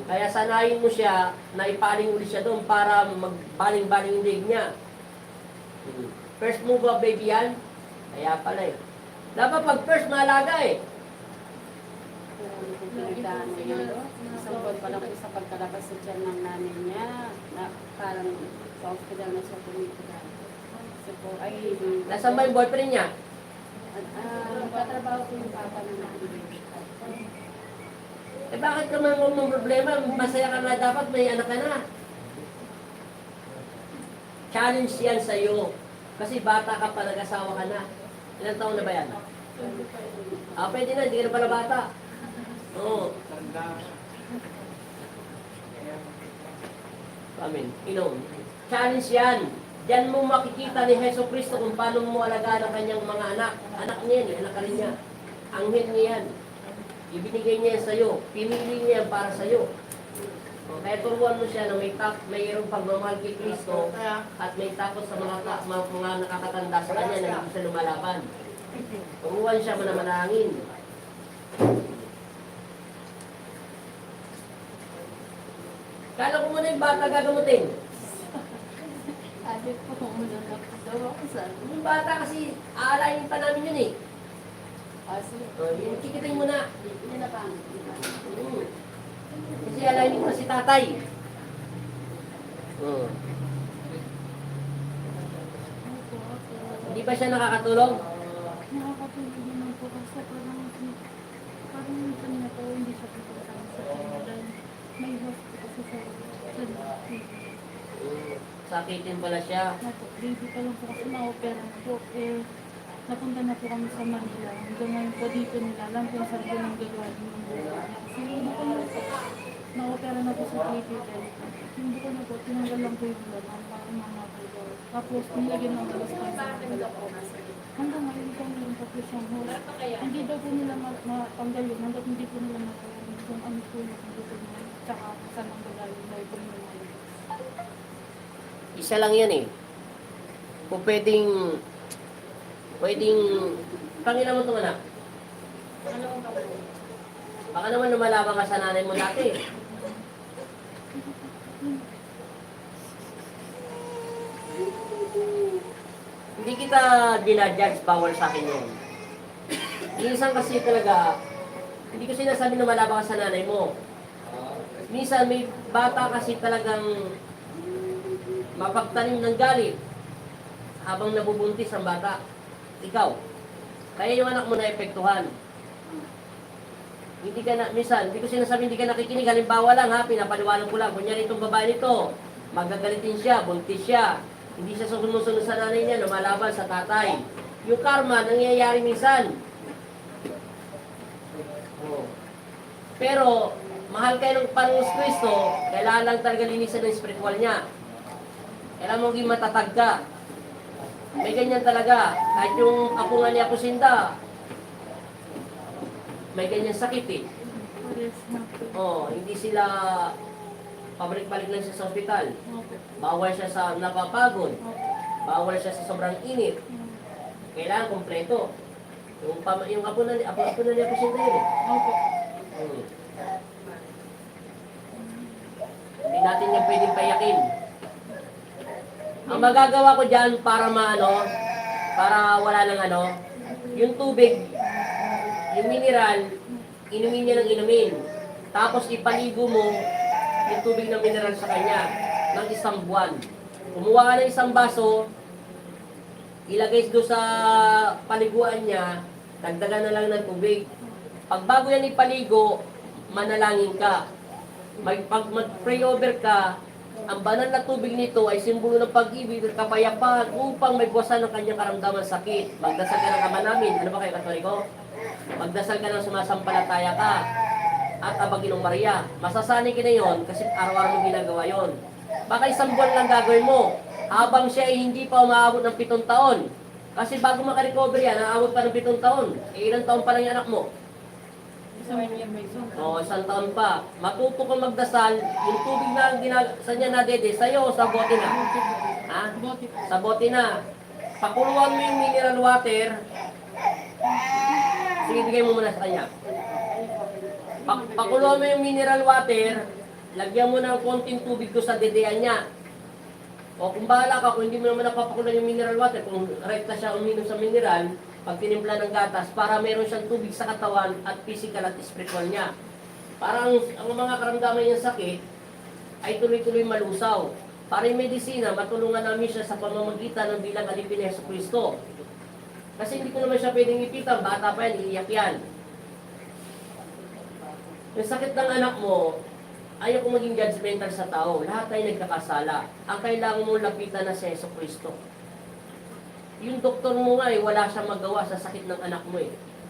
Kaya sanayin mo siya na ipaling uli siya doon para magbaling-baling yung leg niya. First move of baby yan. Kaya pala eh. Dapat pag first malaga eh. Pinagdaan niya. Isang buwan pa lang po sa pagkalabas sa tiyan ng nanay niya. Na parang sa hospital na siya pumunta. Kasi po, ay... Nasaan ba yung boyfriend niya? Nagtatrabaho po yung papa ng nanay. Eh bakit ka man mong problema? Masaya ka na dapat, may anak ka na. Challenge yan sa'yo. Kasi bata ka pa, nag-asawa ka na. Ilang taon na ba yan? Pwede na, hindi ka na pala bata. Oo. Amen. Inom. Challenge yan. Diyan mo makikita ni Heso Kristo kung paano mo alagaan ang kanyang mga anak. Anak niya yan, anak ka rin niya. Anghel niya yan. Ibinigay niya yan sa'yo. Pinili niya yan para sa'yo. Kaya turuan mo siya na mayroong pagmamahal kay Kristo at may takot sa mga nakakatanda sa kanya na hindi siya lumalaban. Turuan siya manamanangin. Kala ko muna yung bata gagamutin. Sabi po, muna na po daw ako sa... Yung bata kasi aalayin pa namin yun eh. Sige. Yung kikitin mo na. Hindi na pa. Kasi alayin mo na si tatay. Hindi ba siya nakakatulong? Nakakatulog naman po kasi parang minsan na po hindi siya pupunta sa kanya dahil may hospital kasi sa Sakitin pala siya. baby pa lang po kasi na-opera na po. Napunta na po kami sa Manila. Hanggang ngayon po dito nila alam kung saan po nang gagawin yung buhay. Kasi hindi ko na po na-opera na po sa critical. Hindi ko na po tinanggal lang po yung bulan para mga po. Tapos nilagyan ng galas pa sa hanggang ngayon po meron pa po siyang host. Hindi daw po nila matanggal yun hanggang hindi po nila matanggal kung ano po yung gusto niya. Tsaka saan ang gagawin dahil po yung mga Isa lang yan eh. Kung pwedeng, pangilan mo itong anak. Baka naman lumalaban ka sa nanay mo dati. Hindi kita dinajudge, bawal sa akin yun. Minsan kasi talaga, hindi ko sinasabi na malabang ka sa nanay mo. Minsan may bata kasi talagang mapagtanim ng galit habang nabubuntis ang bata. Ikaw. Kaya yung anak mo na epektuhan. Hindi ka na, minsan, hindi ko sinasabi hindi ka nakikinig. Halimbawa lang ha, pinapaliwanag ko lang. Kunyari itong babae nito, magagalitin siya, buntis siya. Hindi siya susunod sa nanay niya, lumalaban sa tatay. Yung karma, nangyayari minsan. Oh. Pero, mahal kayo ng Panginoon Kristo, kailangan lang talaga linisan ng spiritual niya. Kailangan mo maging matatag ka. May ganyan talaga. Kahit yung ako nga niya Kusinda, may ganyan sakit eh. pares na po. Oh, hindi sila pabalik-balik lang siya sa ospital. Opo. Bawal siya sa napapagod. Opo. Bawal siya sa sobrang init. Kailangan kompleto. Yung apo na niya Kusinda yun eh. Opo. Hindi natin yung pwedeng payakin. Ang magagawa ko dyan para para wala ng yung tubig, yung mineral, inumin niya ng inumin. Tapos ipaligo mo yung tubig ng mineral sa kanya ng isang buwan. Kumuha ka ng isang baso, ilagay doon sa paliguan niya, dagdagan na lang ng tubig. Pag bago yan ipaligo, manalangin ka. Pag mag-pray over ka, Ang banal na tubig nito ay simbolo ng pag-ibig at kapayapaan upang may buwasan ng kanyang karamdaman sakit. Magdasal ka ng Ama namin. Ano ba kayo, Katoliko? Magdasal ka ng sumasampalataya ka. At Abaginong Maria. Masasanay ka na yun kasi araw-araw mo ginagawa yon. Baka isang buwan lang gagawin mo. Habang siya ay hindi pa umaabot ng 7 taon. Kasi bago makarecover yan, naabot pa ng 7 taon. Ilang taon pa lang yung anak mo? Isang taon pa. Matuto kang magdasal, yung tubig na sa niya nadede, sa'yo o sa bote na? Ha? Sa bote na. Pakuluan mo yung mineral water. Sige, bigay mo muna sa kanya. Pakuluan mo yung mineral water, lagyan mo ng konting tubig ko sa dedean niya. O kung bahala ka, kung hindi mo naman napapakulan yung mineral water, kung rekta siya uminom sa mineral, pag tinimpla ng gatas, para meron siyang tubig sa katawan at physical at spiritual niya. Parang ang mga karamdaman niyang sakit ay tuloy-tuloy malusaw. Para yung medisina, matulungan namin siya sa pamamagitan ng bilang alipin ni Jesucristo. Kasi hindi ko naman siya pwedeng ipitan, bata pa yan, iiyak yan. Yung sakit ng anak mo, ayaw ko maging judgmental sa tao. Lahat tayo nagkakasala. Ang kailangan mo lapitan na si Jesucristo. Yung doktor mo nga wala siyang magawa sa sakit ng anak mo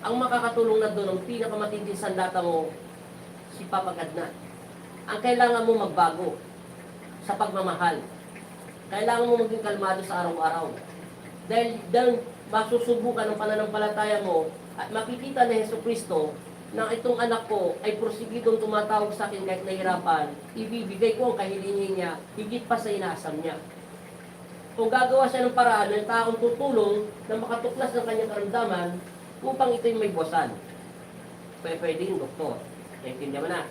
Ang makakatulong na doon, ang pinakamatinding sandata mo, si Papa God na. Ang kailangan mo magbago sa pagmamahal. Kailangan mo maging kalmado sa araw-araw. Dahil masusubukan ng pananampalataya mo at makikita ni Jesucristo na itong anak ko ay prosigidong tumatawag sa akin kahit nahirapan, ibibigay ko ang kahilingan niya, higit pa sa inaasam niya. Kung gagawa siya ng paraan ng taong tutulong na makatuklas ng kanyang karamdaman upang ito'y may buwasan. Pwede yung doktor. Naintindihan mo na.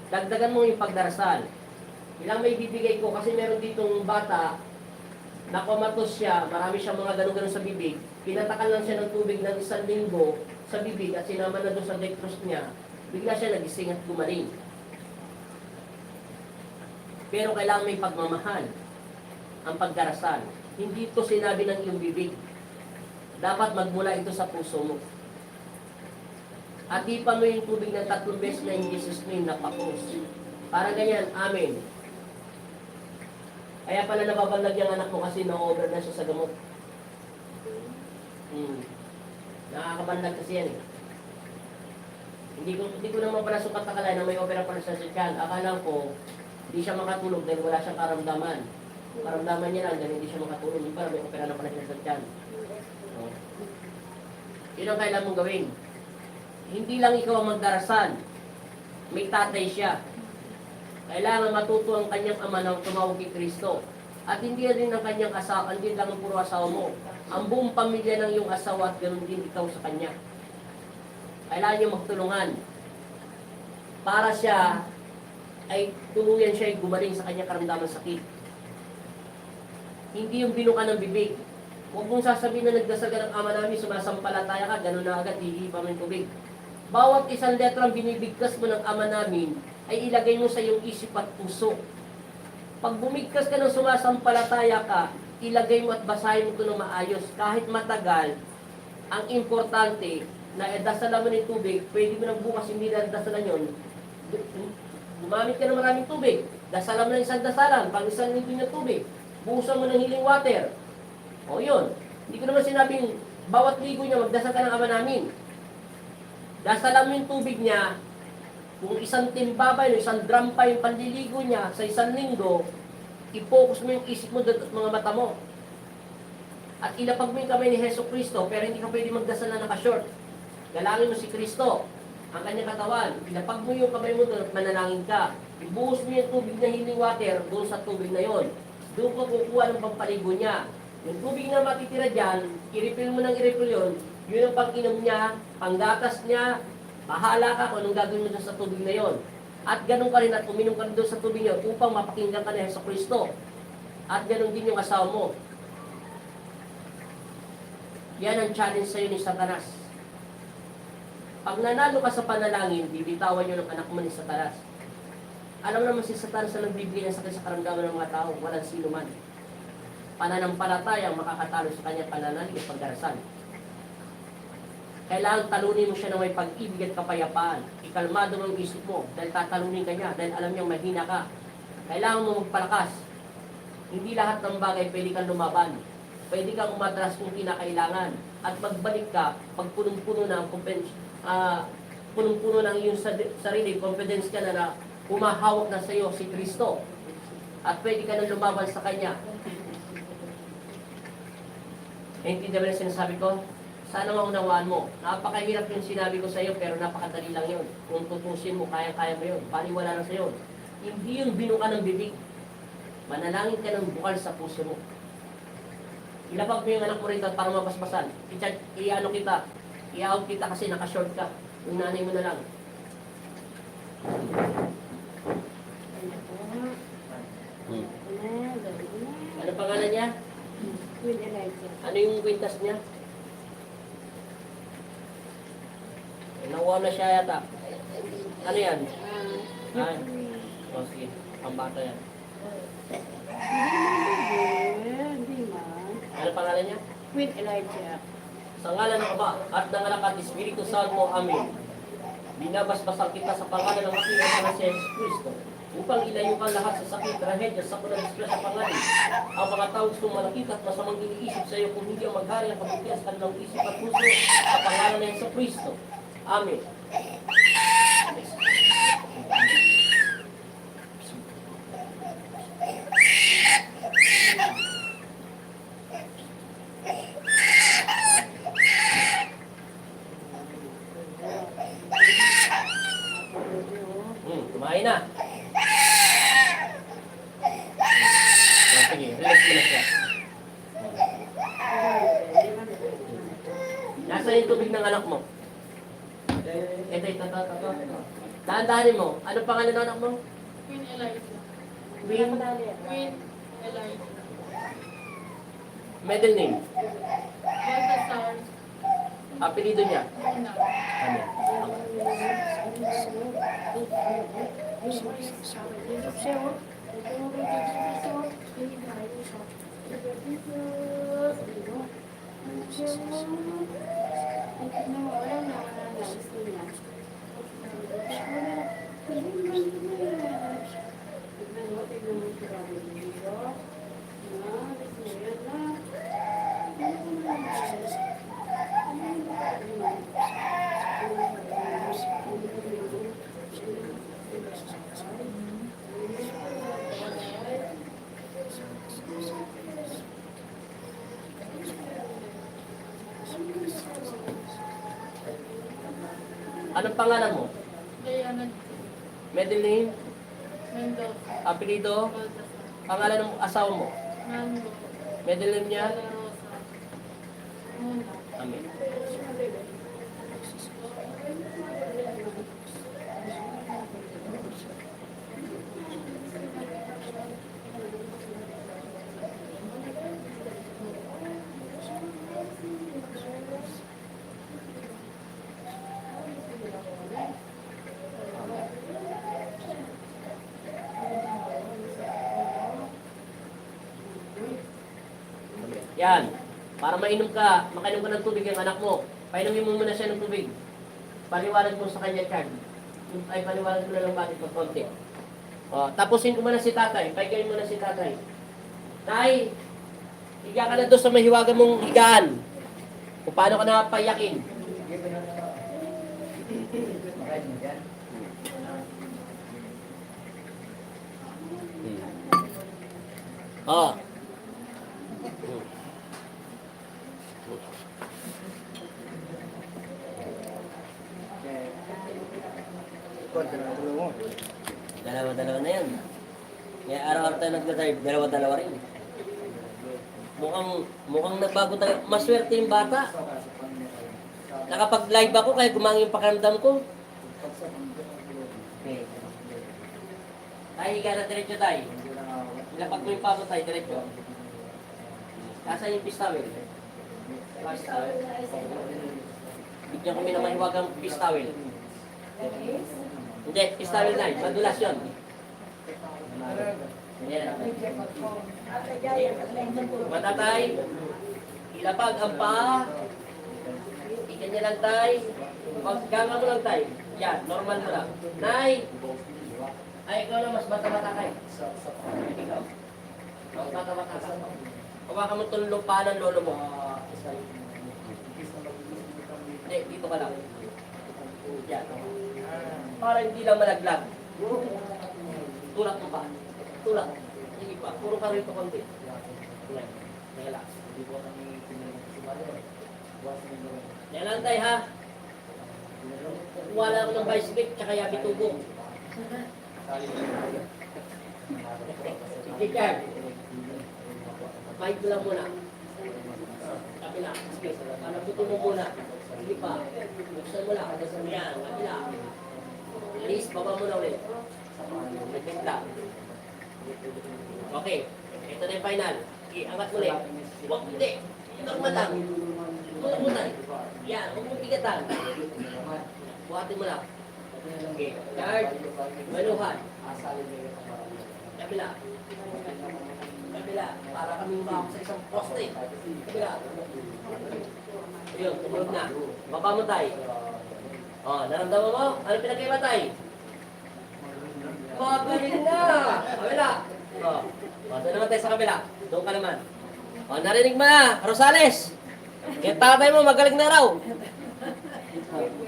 Dagdagan mo yung pagdarasal. Ilang may bibigay ko kasi meron ditong bata na kumatos siya, marami siyang mga ganun-ganun sa bibig. Pinatakan lang siya ng tubig ng 1 linggo sa bibig at sinama na doon sa dextrose niya, bigla siya nagising at gumaling. Pero kailangan may pagmamahal ang pagdarasal. Hindi ito sinabi ng iyong bibig. Dapat magmula ito sa puso mo. At ipan mo yung tubig ng 3 beses na in Jesus' name na papos. Para ganyan, amen. Kaya pala nababanlag yung anak mo kasi na-over na siya sa gamot. Nakakabandag kasi yan Hindi ko naman pala sukat akalay na may opera pala sa tiyan. Akala ko, hindi siya makatulog dahil wala siyang karamdaman. Karamdaman niya lang dahil hindi siya makatulog. Hindi pala may opera na pala siya sa tiyan. Yun ang kailangan mong gawin. Hindi lang ikaw ang magdarasal. May tatay siya. Kailangan matuto ang kanyang ama na tumawag kay Kristo. At hindi rin ang kanyang asawa, hindi lang ang puro asawa mo. Ang buong pamilya ng iyong asawa at ganoon din ikaw sa kanya. Kailangan niyo magtulungan. Para siya ay tuluyan siya ay gumaling sa kanyang karamdaman sakit. Hindi yung binuka ng bibig. Huwag mong sasabihin na nagdasal ka ng ama namin, sumasampalataya ka, gano'n na agad, hihipa mo yung tubig. Bawat isang letrang binibigkas mo ng ama namin, ay ilagay mo sa iyong isip at puso. Pag bumigkas ka ng sumasampalataya ka, ilagay mo at basahin mo ito ng maayos. Kahit matagal, ang importante na dasalan mo ng tubig, pwede mo nang bukas hindi na dasalan yun. Gumamit ka ng maraming tubig. Dasalan mo ng isang dasalan, pang isang linggo ng tubig. Buhusan mo ng healing water. O yun. Hindi ko naman sinabing bawat ligo niya, magdasal ka ng ama namin. Dasalan mo yung tubig niya, kung isang timbabay, isang drum pa yung panliligo niya sa 1 linggo, i-focus mo yung isip mo at mga mata mo. At ilapag mo yung kamay ni Jesucristo, pero hindi ka pwede magdasal na naka-short. Galangin mo si Kristo, ang kanyang katawan. Ilapag mo yung kamay mo doon at manalangin ka. Ibuhos mo yung tubig na healing water doon sa tubig na yon. Doon ka kukuha ng pampaligo niya. Yung tubig na matitira dyan, i-refill mo ng i-refill yun, yun ang pag-inom niya, panggatas niya, bahala ka kung anong gagawin mo doon sa tubig na yon. At ganun ka rin at uminom ka rin doon sa tubig niya upang mapakinggan ka ni Jesucristo. At ganun din yung asawa mo. Yan ang challenge sa'yo ni Satanas. Pag nanalo ka sa panalangin, bibitawan nyo ng anak mo ni Satanas. Alam naman si Satanas na nagbibigay ng sakit sa karamdaman ng mga tao, walang sino man. Pananampalataya ang makakatalo sa kanyang pananalig at pagdarasal. Kailangan talunin mo siya na may pag-ibig at kapayapaan. Ikalmado mo ang isip mo dahil tatalunin ka niya dahil alam niyang mahina ka. Kailangan mo magpalakas. Hindi lahat ng bagay pwede kang lumaban. Pwede kang umatras kung kinakailangan. At magbalik ka pag punong-puno ng punong-puno ng iyong sarili, confidence ka na humahawak na sa iyo si Kristo. At pwede ka na lumaban sa Kanya. Naintindihan mo na sinasabi ko? Sana maunawaan mo. Napakahirap yung sinabi ko sa iyo, pero napakadali lang yun. Kung tutusin mo, kaya-kaya mo yun. Paniwala lang sa iyo. Hindi yun binuka ng bibig. Manalangin ka ng bukal sa puso mo. Ilapag mo yung anak mo rito para mapaspasan. I-ano kita, i-out kita kasi naka-short ka. Yung nanay mo na lang. Ano pangalan niya? Queen Elijah. Ano yung kwintas niya? Nakuha na siya yata. Ano yan? Ay. O sige, pambata yan. Hindi man. Ano pangalan niya? Queen Elijah. Sa ngalan ng Ama at ng Anak at Espiritu Santo. Amen. Binabasbasan kita sa pangalan ng Panginoon na si Jesus Cristo upang ilayo ka lahat sa sakit, trahedya, sa kunang sa pangalan. Ang mga tao gustong malakit at masamang iniisip sa iyo kung hindi ang maghari ang kabutihan sa kanilang isip at puso sa pangalan ng Jesus Cristo. Amen. Kumain na. Sige, relax mo na siya. Nasaan yung tubig ng anak mo? Ito. Dahan-dahanin mo. Ano pangalan ng anak mo? Queen Elijah. Queen? Queen Elijah. Middle name? Baltasar. Apelido niya? Luna. Ano? Anong pangalan mo? Diana Middle name? Mendoza. Apelido? Baltasar. Pangalan ng asawa mo? Nando. Middle name niya? La Rosa. Muna. Amen. Yan. Para mainom ka, makainom ka ng tubig yung anak mo. Painumin mo muna siya ng tubig. Paliwanag mo sa kanya, Chad. Ay, paliwanag mo na lang bakit pag konti. O, tapusin ko muna si tatay. Paigayin mo na si tatay. Tay, higa ka na doon sa mahiwagan mong higaan. Kung paano ka napayakin. Oh. Dalawa-dalawa na yan. Kaya araw-araw tayo nag-drive, dalawa-dalawa rin. Mukhang nagbago tayo. Maswerte yung bata. Nakapag-live ako kaya gumangin yung pakiramdam ko. Okay. Tayo, higa na diretso tayo. Ilapag mo yung pabo tayo, diretso. Nasaan yung pistawel? Pistawel. Bigyan kami ng mahiwagang pistawel. Hindi, pistawel na. Madulas yun. Yan. Matatay. Ilapag ang paa. Ikanyan lang tay. Gama mo lang tay. Yan, normal mo lang. Nay! Ay, ikaw na mas bata-bata ka eh. Ikaw. Mas bata-bata ka. Kumakan mo itong lupa ng lolo mo. Hindi, dito ka lang. Yan. Para hindi lang malaglag. Tulak mo pa. Tulak. Hindi pa. Puro ka rito konti. Yan. Relax. Yan lang tayo ha. Wala ako ng bicycle tsaka yabi tubo. Sige, Carl. Kahit mo lang muna. Kabila. Sige. Panabuto mo muna. Hindi pa. Buksan mo lang. Kadasan mo yan. Kabila. Please, baba mo na ulit. Nagpinta. Okay. Ito na yung final. Angat mo ulit. Huwag hindi. Ito matang. Tumutan. Yan. Huwag mong tigatan. Buhatin mo lang. Okay. Guard. Manuhan. Kabila. Kabila. Para kami umahok sa isang poste. Kabila. Ayun, tumulog na. Baba mo tayo. Oh, naramdaman mo? Ano pinagkaiba tayo? Magaling na! Kabila. Oh, doon naman tayo sa kabila. Doon ka naman. Oh, narinig mo na, Rosales. Kaya tatay mo, magaling na raw.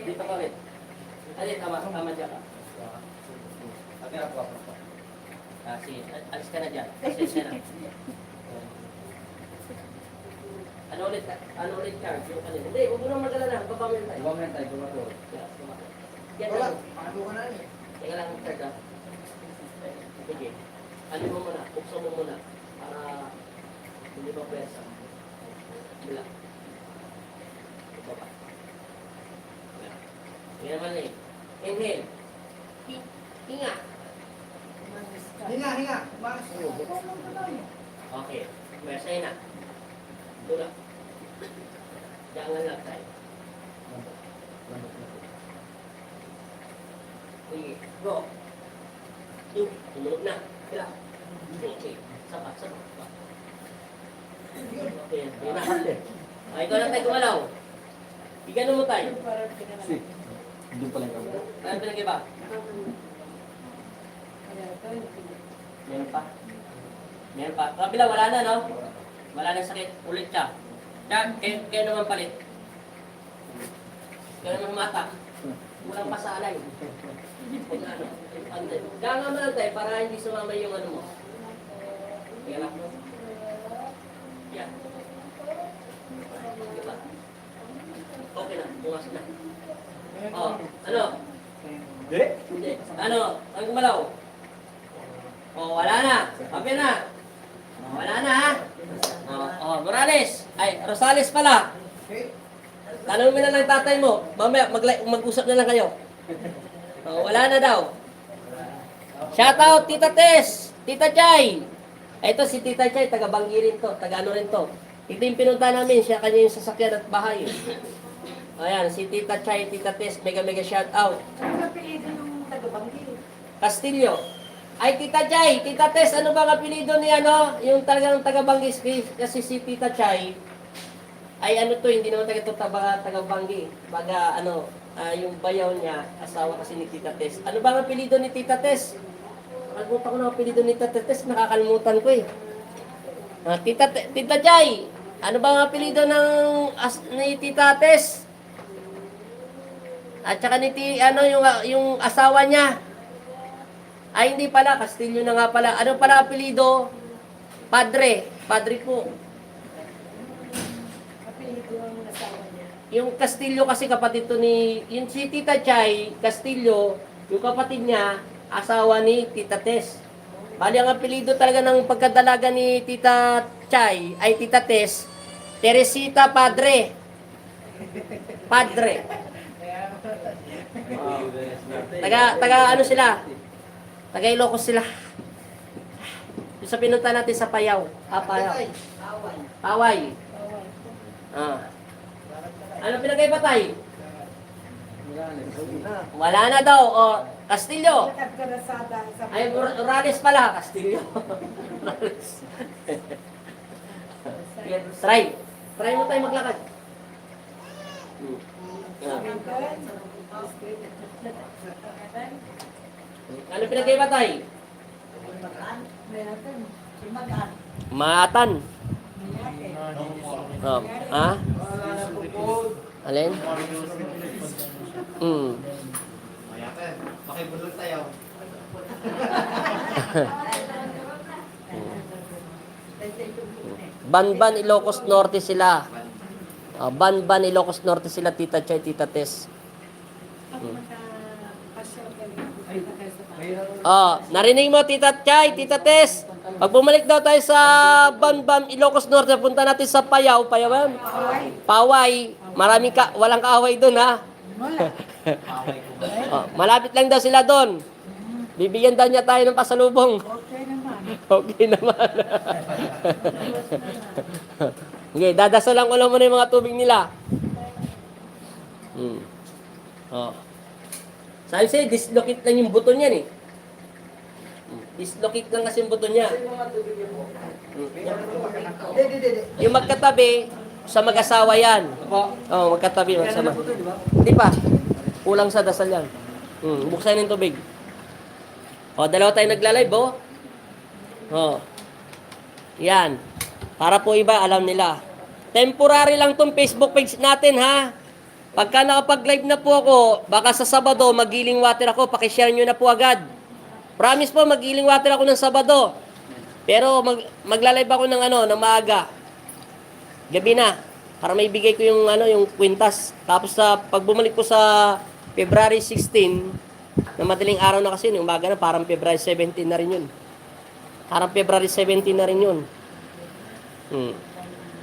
Dito ka rin. Ay, tama dyan ka. Sige, alis ka na dyan. Alis ka na. Ano ulit, Charles? Yung kanina. Hindi, huwag mo nang magalala. Baba mo tayo. Ibang yan tayo, bumato. Yan Wala, lang. paano ka na eh. Teka lang, Charles, ha? Sige. Ano mo muna? Buksan mo muna. Para hindi ba pwesa. Bila. Baba. Bila. Sige naman eh. Inhale. Hinga. Hinga. Mas. Okay. Pwesa na. Tulak. Jangan lang tayo. Sige. Go. Tumulog na. Bila. Okay. Sapat. Okay. Yun na. Ay, ikaw lang tayo gumalaw. Igano mo tayo. Doon pala yung kamera. Ano pinag-iba? Meron pa. Meron pa. Kabila, wala na, no? Wala na sakit. Ulit siya. Kaya naman palit. Kaya naman mata. Walang pasalay. Ganga mo lang tayo para hindi sumama yung ano mo. Kaya lang. Yan. Diba? Okay na. Bukas na. Oh, ano? Hindi. Ano? Ang gumalaw? Oh, wala na. Sabi na. Oh, wala na, ha? Oh, Morales. Ay, Rosales pala. Tanong mo na lang tatay mo. Mamaya, mag-usap na lang kayo. Oh, wala na daw. Shout out, Tita Tess. Tita Chay. Ito si Tita Chay, taga Banggi rin to. Taga ano rin to. Ito yung pinunta namin. Siya kanya yung sasakyan at bahay. Ayan, si Tita Chay, Tita Tess. Mega shout out. Ano apelido ng taga-Banggi? Castillo. Ay, Tita Chay, Tita Tess, ano bang apelido ni ano? Yung talagang taga-Banggi, kasi si Tita Chay, ay ano to, hindi naman taga-Banggi. Baga, ano, yung bayaw niya, asawa kasi ni Tita Tess. Ano bang apelido ni Tita Tess? Nakalimutan ko ng apelido ni Tita Tess, nakakalimutan ko eh. Tita Chay, ano bang apelido ni Tita Tess? At saka yung asawa niya. Ay, hindi pala. Castillo na nga pala. Ano pala apelido? Padre. Padre po. Apelido ng asawa niya. Yung Castillo kasi kapatid to ni... Yung si Tita Chay, Castillo, yung kapatid niya, asawa ni Tita Tess. Bali, ang apelido talaga ng pagkadalaga ni Tita Chay, ay Tita Tess, Teresita Padre. Padre. Taga ano sila? Taga Ilocos sila. Yung sa pinunta natin sa Payaw. Payaw. Paway. Ano pinagkaiba tayo? Wala na daw. O, Castillo. Nagkarasada sa Ay, Morales pala. Castillo. Morales. Try mo tayo maglakad. Ano Ano pinagkaiba tayo? Mayatan. Si Magan. Maatan. Mayate. Oh. Ha? Wala na po. Alin? Hmm. Mayate, pakibulong tayo. Banban, Ilocos Norte sila. Banban, Ilocos Norte sila, Tita Chay, Tita Tess. Pag makapasyal ka rin, punta kayo sa bahay. Narinig mo, Tita Chay, Tita Tess. Pag bumalik daw tayo sa Banban, Ilocos Norte, punta natin sa Payaw. Payaw ba yun? Paway. Maraming walang kaaway doon, ha? Malapit lang daw sila doon. Bibigyan daw niya tayo ng pasalubong. Okay naman. Okay naman. Okay, dadasalan ko lang muna yung mga tubig nila. Sabi sa'yo, dislocate lang yung buto niyan eh. Dislocate lang kasi yung buto niya. Yung magkatabi, sa mag-asawa yan. Magkatabi, magsama. Hindi pa. Kulang sa dasal yan. Buksan yung tubig. Dalawa tayo nagla-live, Yan. Para po iba, alam nila. Temporary lang tong Facebook page natin, ha? Pagka nakapag-live na po ako, baka sa Sabado, magiling water ako. Pakishare nyo na po agad. Promise po, magiling water ako ng Sabado. Pero magla-live ako ng maaga. Gabi na. Para may bigay ko yung kwintas. Tapos pag bumalik ko sa February 16, na madaling araw na kasi yung umaga na, parang February 17 na rin yun. Parang February 17 na rin yun.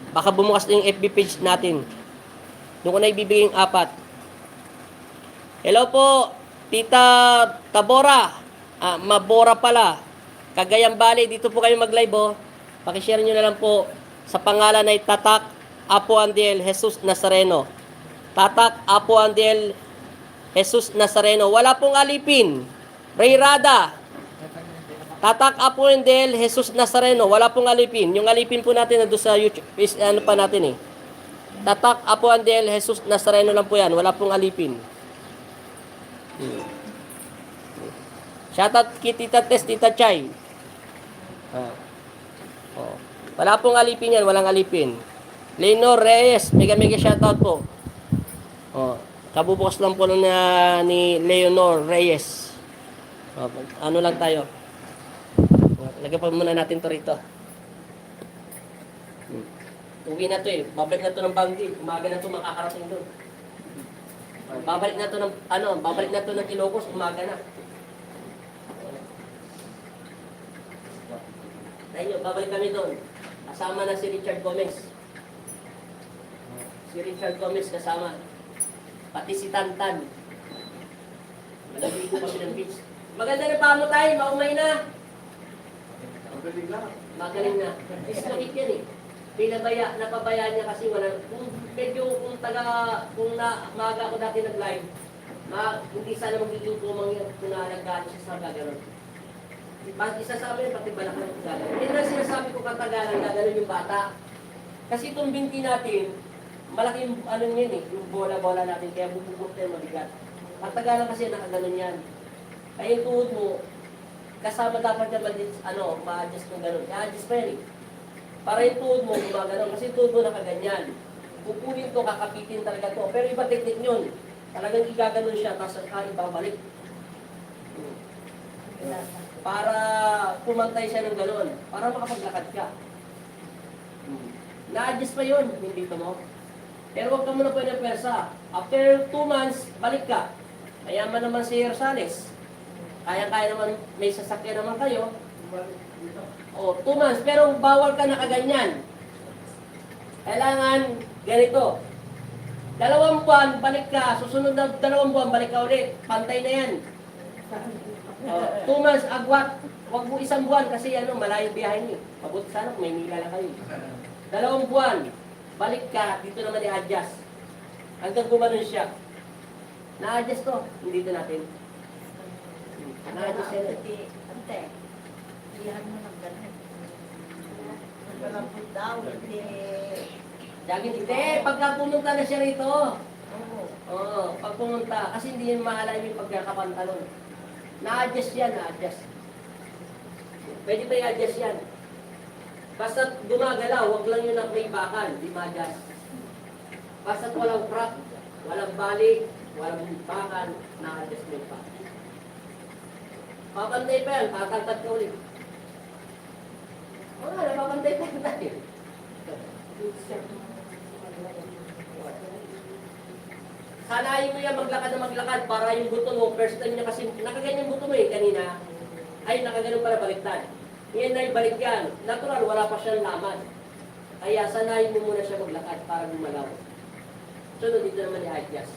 Baka bumukas na yung FB page natin. Doon ko na ibibigay yung 4. Hello po, Tita Tabora. Mabora pala. Cagayan Valley, dito po kayo mag-live, Pakishare nyo na lang po sa pangalan ay Tatak Apo Andiel Jesus Nazareno. Tatak Apo Andiel Jesus Nazareno. Wala pong alipin. Ray Rada. Tatak Apo Andiel Jesus Nazareno. Wala pong alipin. Yung alipin po natin na doon sa YouTube, pa natin eh. Tatak Apo Andiel Jesus Nazareno lang po yan. Wala pong alipin. Shoutout kay Tita Tess, Tita Chay. Wala pong alipin yan. Walang alipin. Leonor Reyes. Mega shoutout po. Kabubukas lang po ni Leonor Reyes. Ano lang tayo. Lagyan pa muna natin to rito. Uwi na to eh. Babalik na to ng Banggi. Umaga na to makakarating doon. Babalik na to ng Ilocos. Umaga na. Tayo, babalik kami doon. Kasama na si Richard Gomez. Si Richard Gomez kasama. Pati si Tantan. Malagay ko kami ng beach. Maganda na pa mo tayo, maumay na. Magaling na. Dislocate yan eh. Napabayaan niya kasi wala. Kung maaga ako dati nag-live, hindi sana magiging kumang yan kung nalaggaan siya sa gaganon. Isasabi yun, pati balak na gaganon. Yan na sinasabi ko katagalan, gaganon yung bata. Kasi itong binti natin, malaki yung yan eh, yung bola-bola natin, kaya bububot tayo mabigat. Katagalan kasi nakaganon yan. Kaya yung tuhod mo, kasama dapat na ma-adjust mo gano'n. I-adjust pa yan eh. Para yung tuhod mo, gumagano'n. Kasi yung tuhod mo nakaganyan. Kukunin to, kakapitin talaga to. Pero iba teknik yun. Talagang igaganon siya, tapos ibabalik. Para pumantay siya ng gano'n. Para makapaglakad ka. Na-adjust pa yun, yung dito mo. Pero huwag ka muna pwede ng pwersa. After 2 months, balik ka. Mayaman naman si Rosales. Kaya-kaya naman, may sasakyan naman kayo. 2 months, pero bawal ka nakaganyan. Kailangan ganito. 2 buwan, balik ka. Susunod na 2 buwan, balik ka ulit. Pantay na yan. 2 months, agwat. Huwag mo 1 buwan kasi malayo biyahe niyo. Mabuti sana kung may nila lang kayo. 2 buwan, balik ka. Dito naman i-adjust. Hanggang gumanon siya. Na-adjust to. Hindi dito natin. Na-adjust yan. Ante, iyan mo ng ganun. Malambot daw, hindi. Laging, hindi. Pagka pumunta na siya rito. Oo. Pag pumunta. Kasi hindi yun maalam yung pagkakapantalon. Na-adjust yan, na-adjust. Pwede ba i-adjust yan? Basta gumagalaw, huwag lang yun ang may bakal, di ma-adjust. Basta walang crack, walang balik, walang bakal, na-adjust mo pa. Papantay pa yan, tatangkat ka ulit. Oo nga, napapantay pa yan tayo. Sanayin mo yan maglakad na maglakad para yung buto mo, first time niya kasi, nakaganyan buto mo kanina. Ay, nakaganon pala baliktad. Ngayon na ibalik yan. Natural, wala pa siyang laman. Kaya sanayin mo muna siya maglakad para gumalaw. Sunod dito naman i-adjust.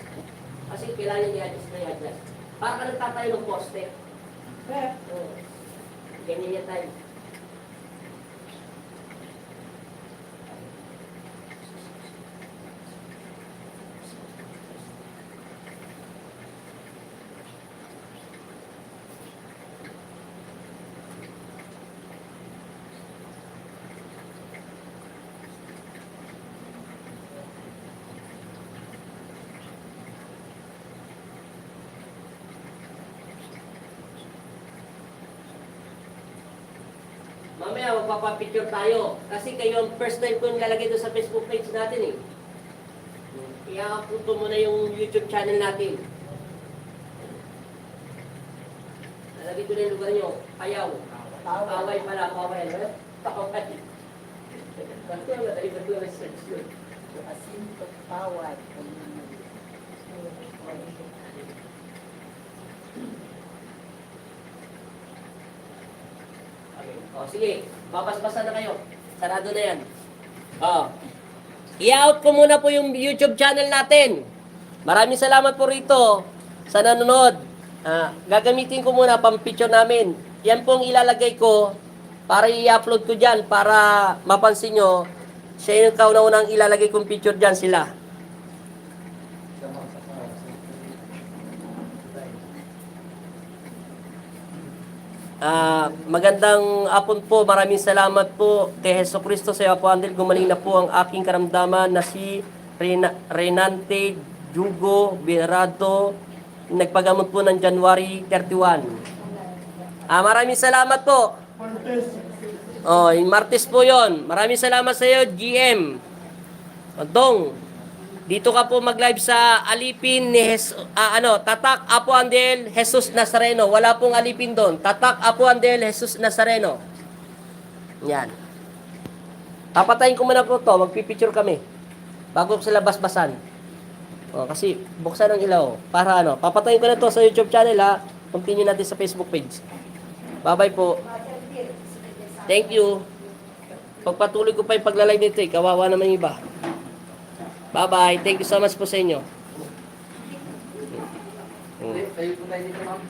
Kasi kailangan niya i-adjust na i-adjust. Para ka nagtatayo ng poste. Oo. Ganyan yan tayo. Mamaya magpapapicture tayo. Kasi kayo ang first time ko nilalagay doon sa Facebook page natin eh. I-upload mo na yung YouTube channel natin. Nalagay ko na yung lugar nyo. Payaw. Paway pala. Paway. Ano? Paway. Bakit yung madali ba ito research yun? Asinto, pawad. O, sige. Babas-basa na kayo. Sarado na yan. O. I-out ko muna po yung YouTube channel natin. Maraming salamat po rito sa nanonood. Gagamitin ko muna pang picture namin. Yan pong ilalagay ko para i-upload ko dyan para mapansin nyo. Siya yung kauna-unang ilalagay kong picture dyan sila. Magandang hapon po. Maraming salamat po kay Heso Kristo sa Apo Andel. Gumaling na po ang aking karamdaman na si Renante Jugo Berado. Nagpagamot po ng January 31. Maraming salamat po. Yung Martes po yon. Maraming salamat sa iyo, GM. Dong, dito ka po mag-live sa Alipin ni Tatak Apo Andel Jesus Nazareno. Wala pong Alipin doon. Tatak Apo Andel Jesus Nazareno. Yan. Papatayin ko muna po to. Magpipicture kami. Bago ko sila basbasan. Kasi buksan ang ilaw. Para papatayin ko na to sa YouTube channel ha. Continue natin sa Facebook page. Bye-bye po. Thank you. Pagpatuloy ko pa yung paglalay nito kawawa naman yung iba. Bye-bye. Thank you so much po sa inyo. Tayo po tayo dito, ma'am.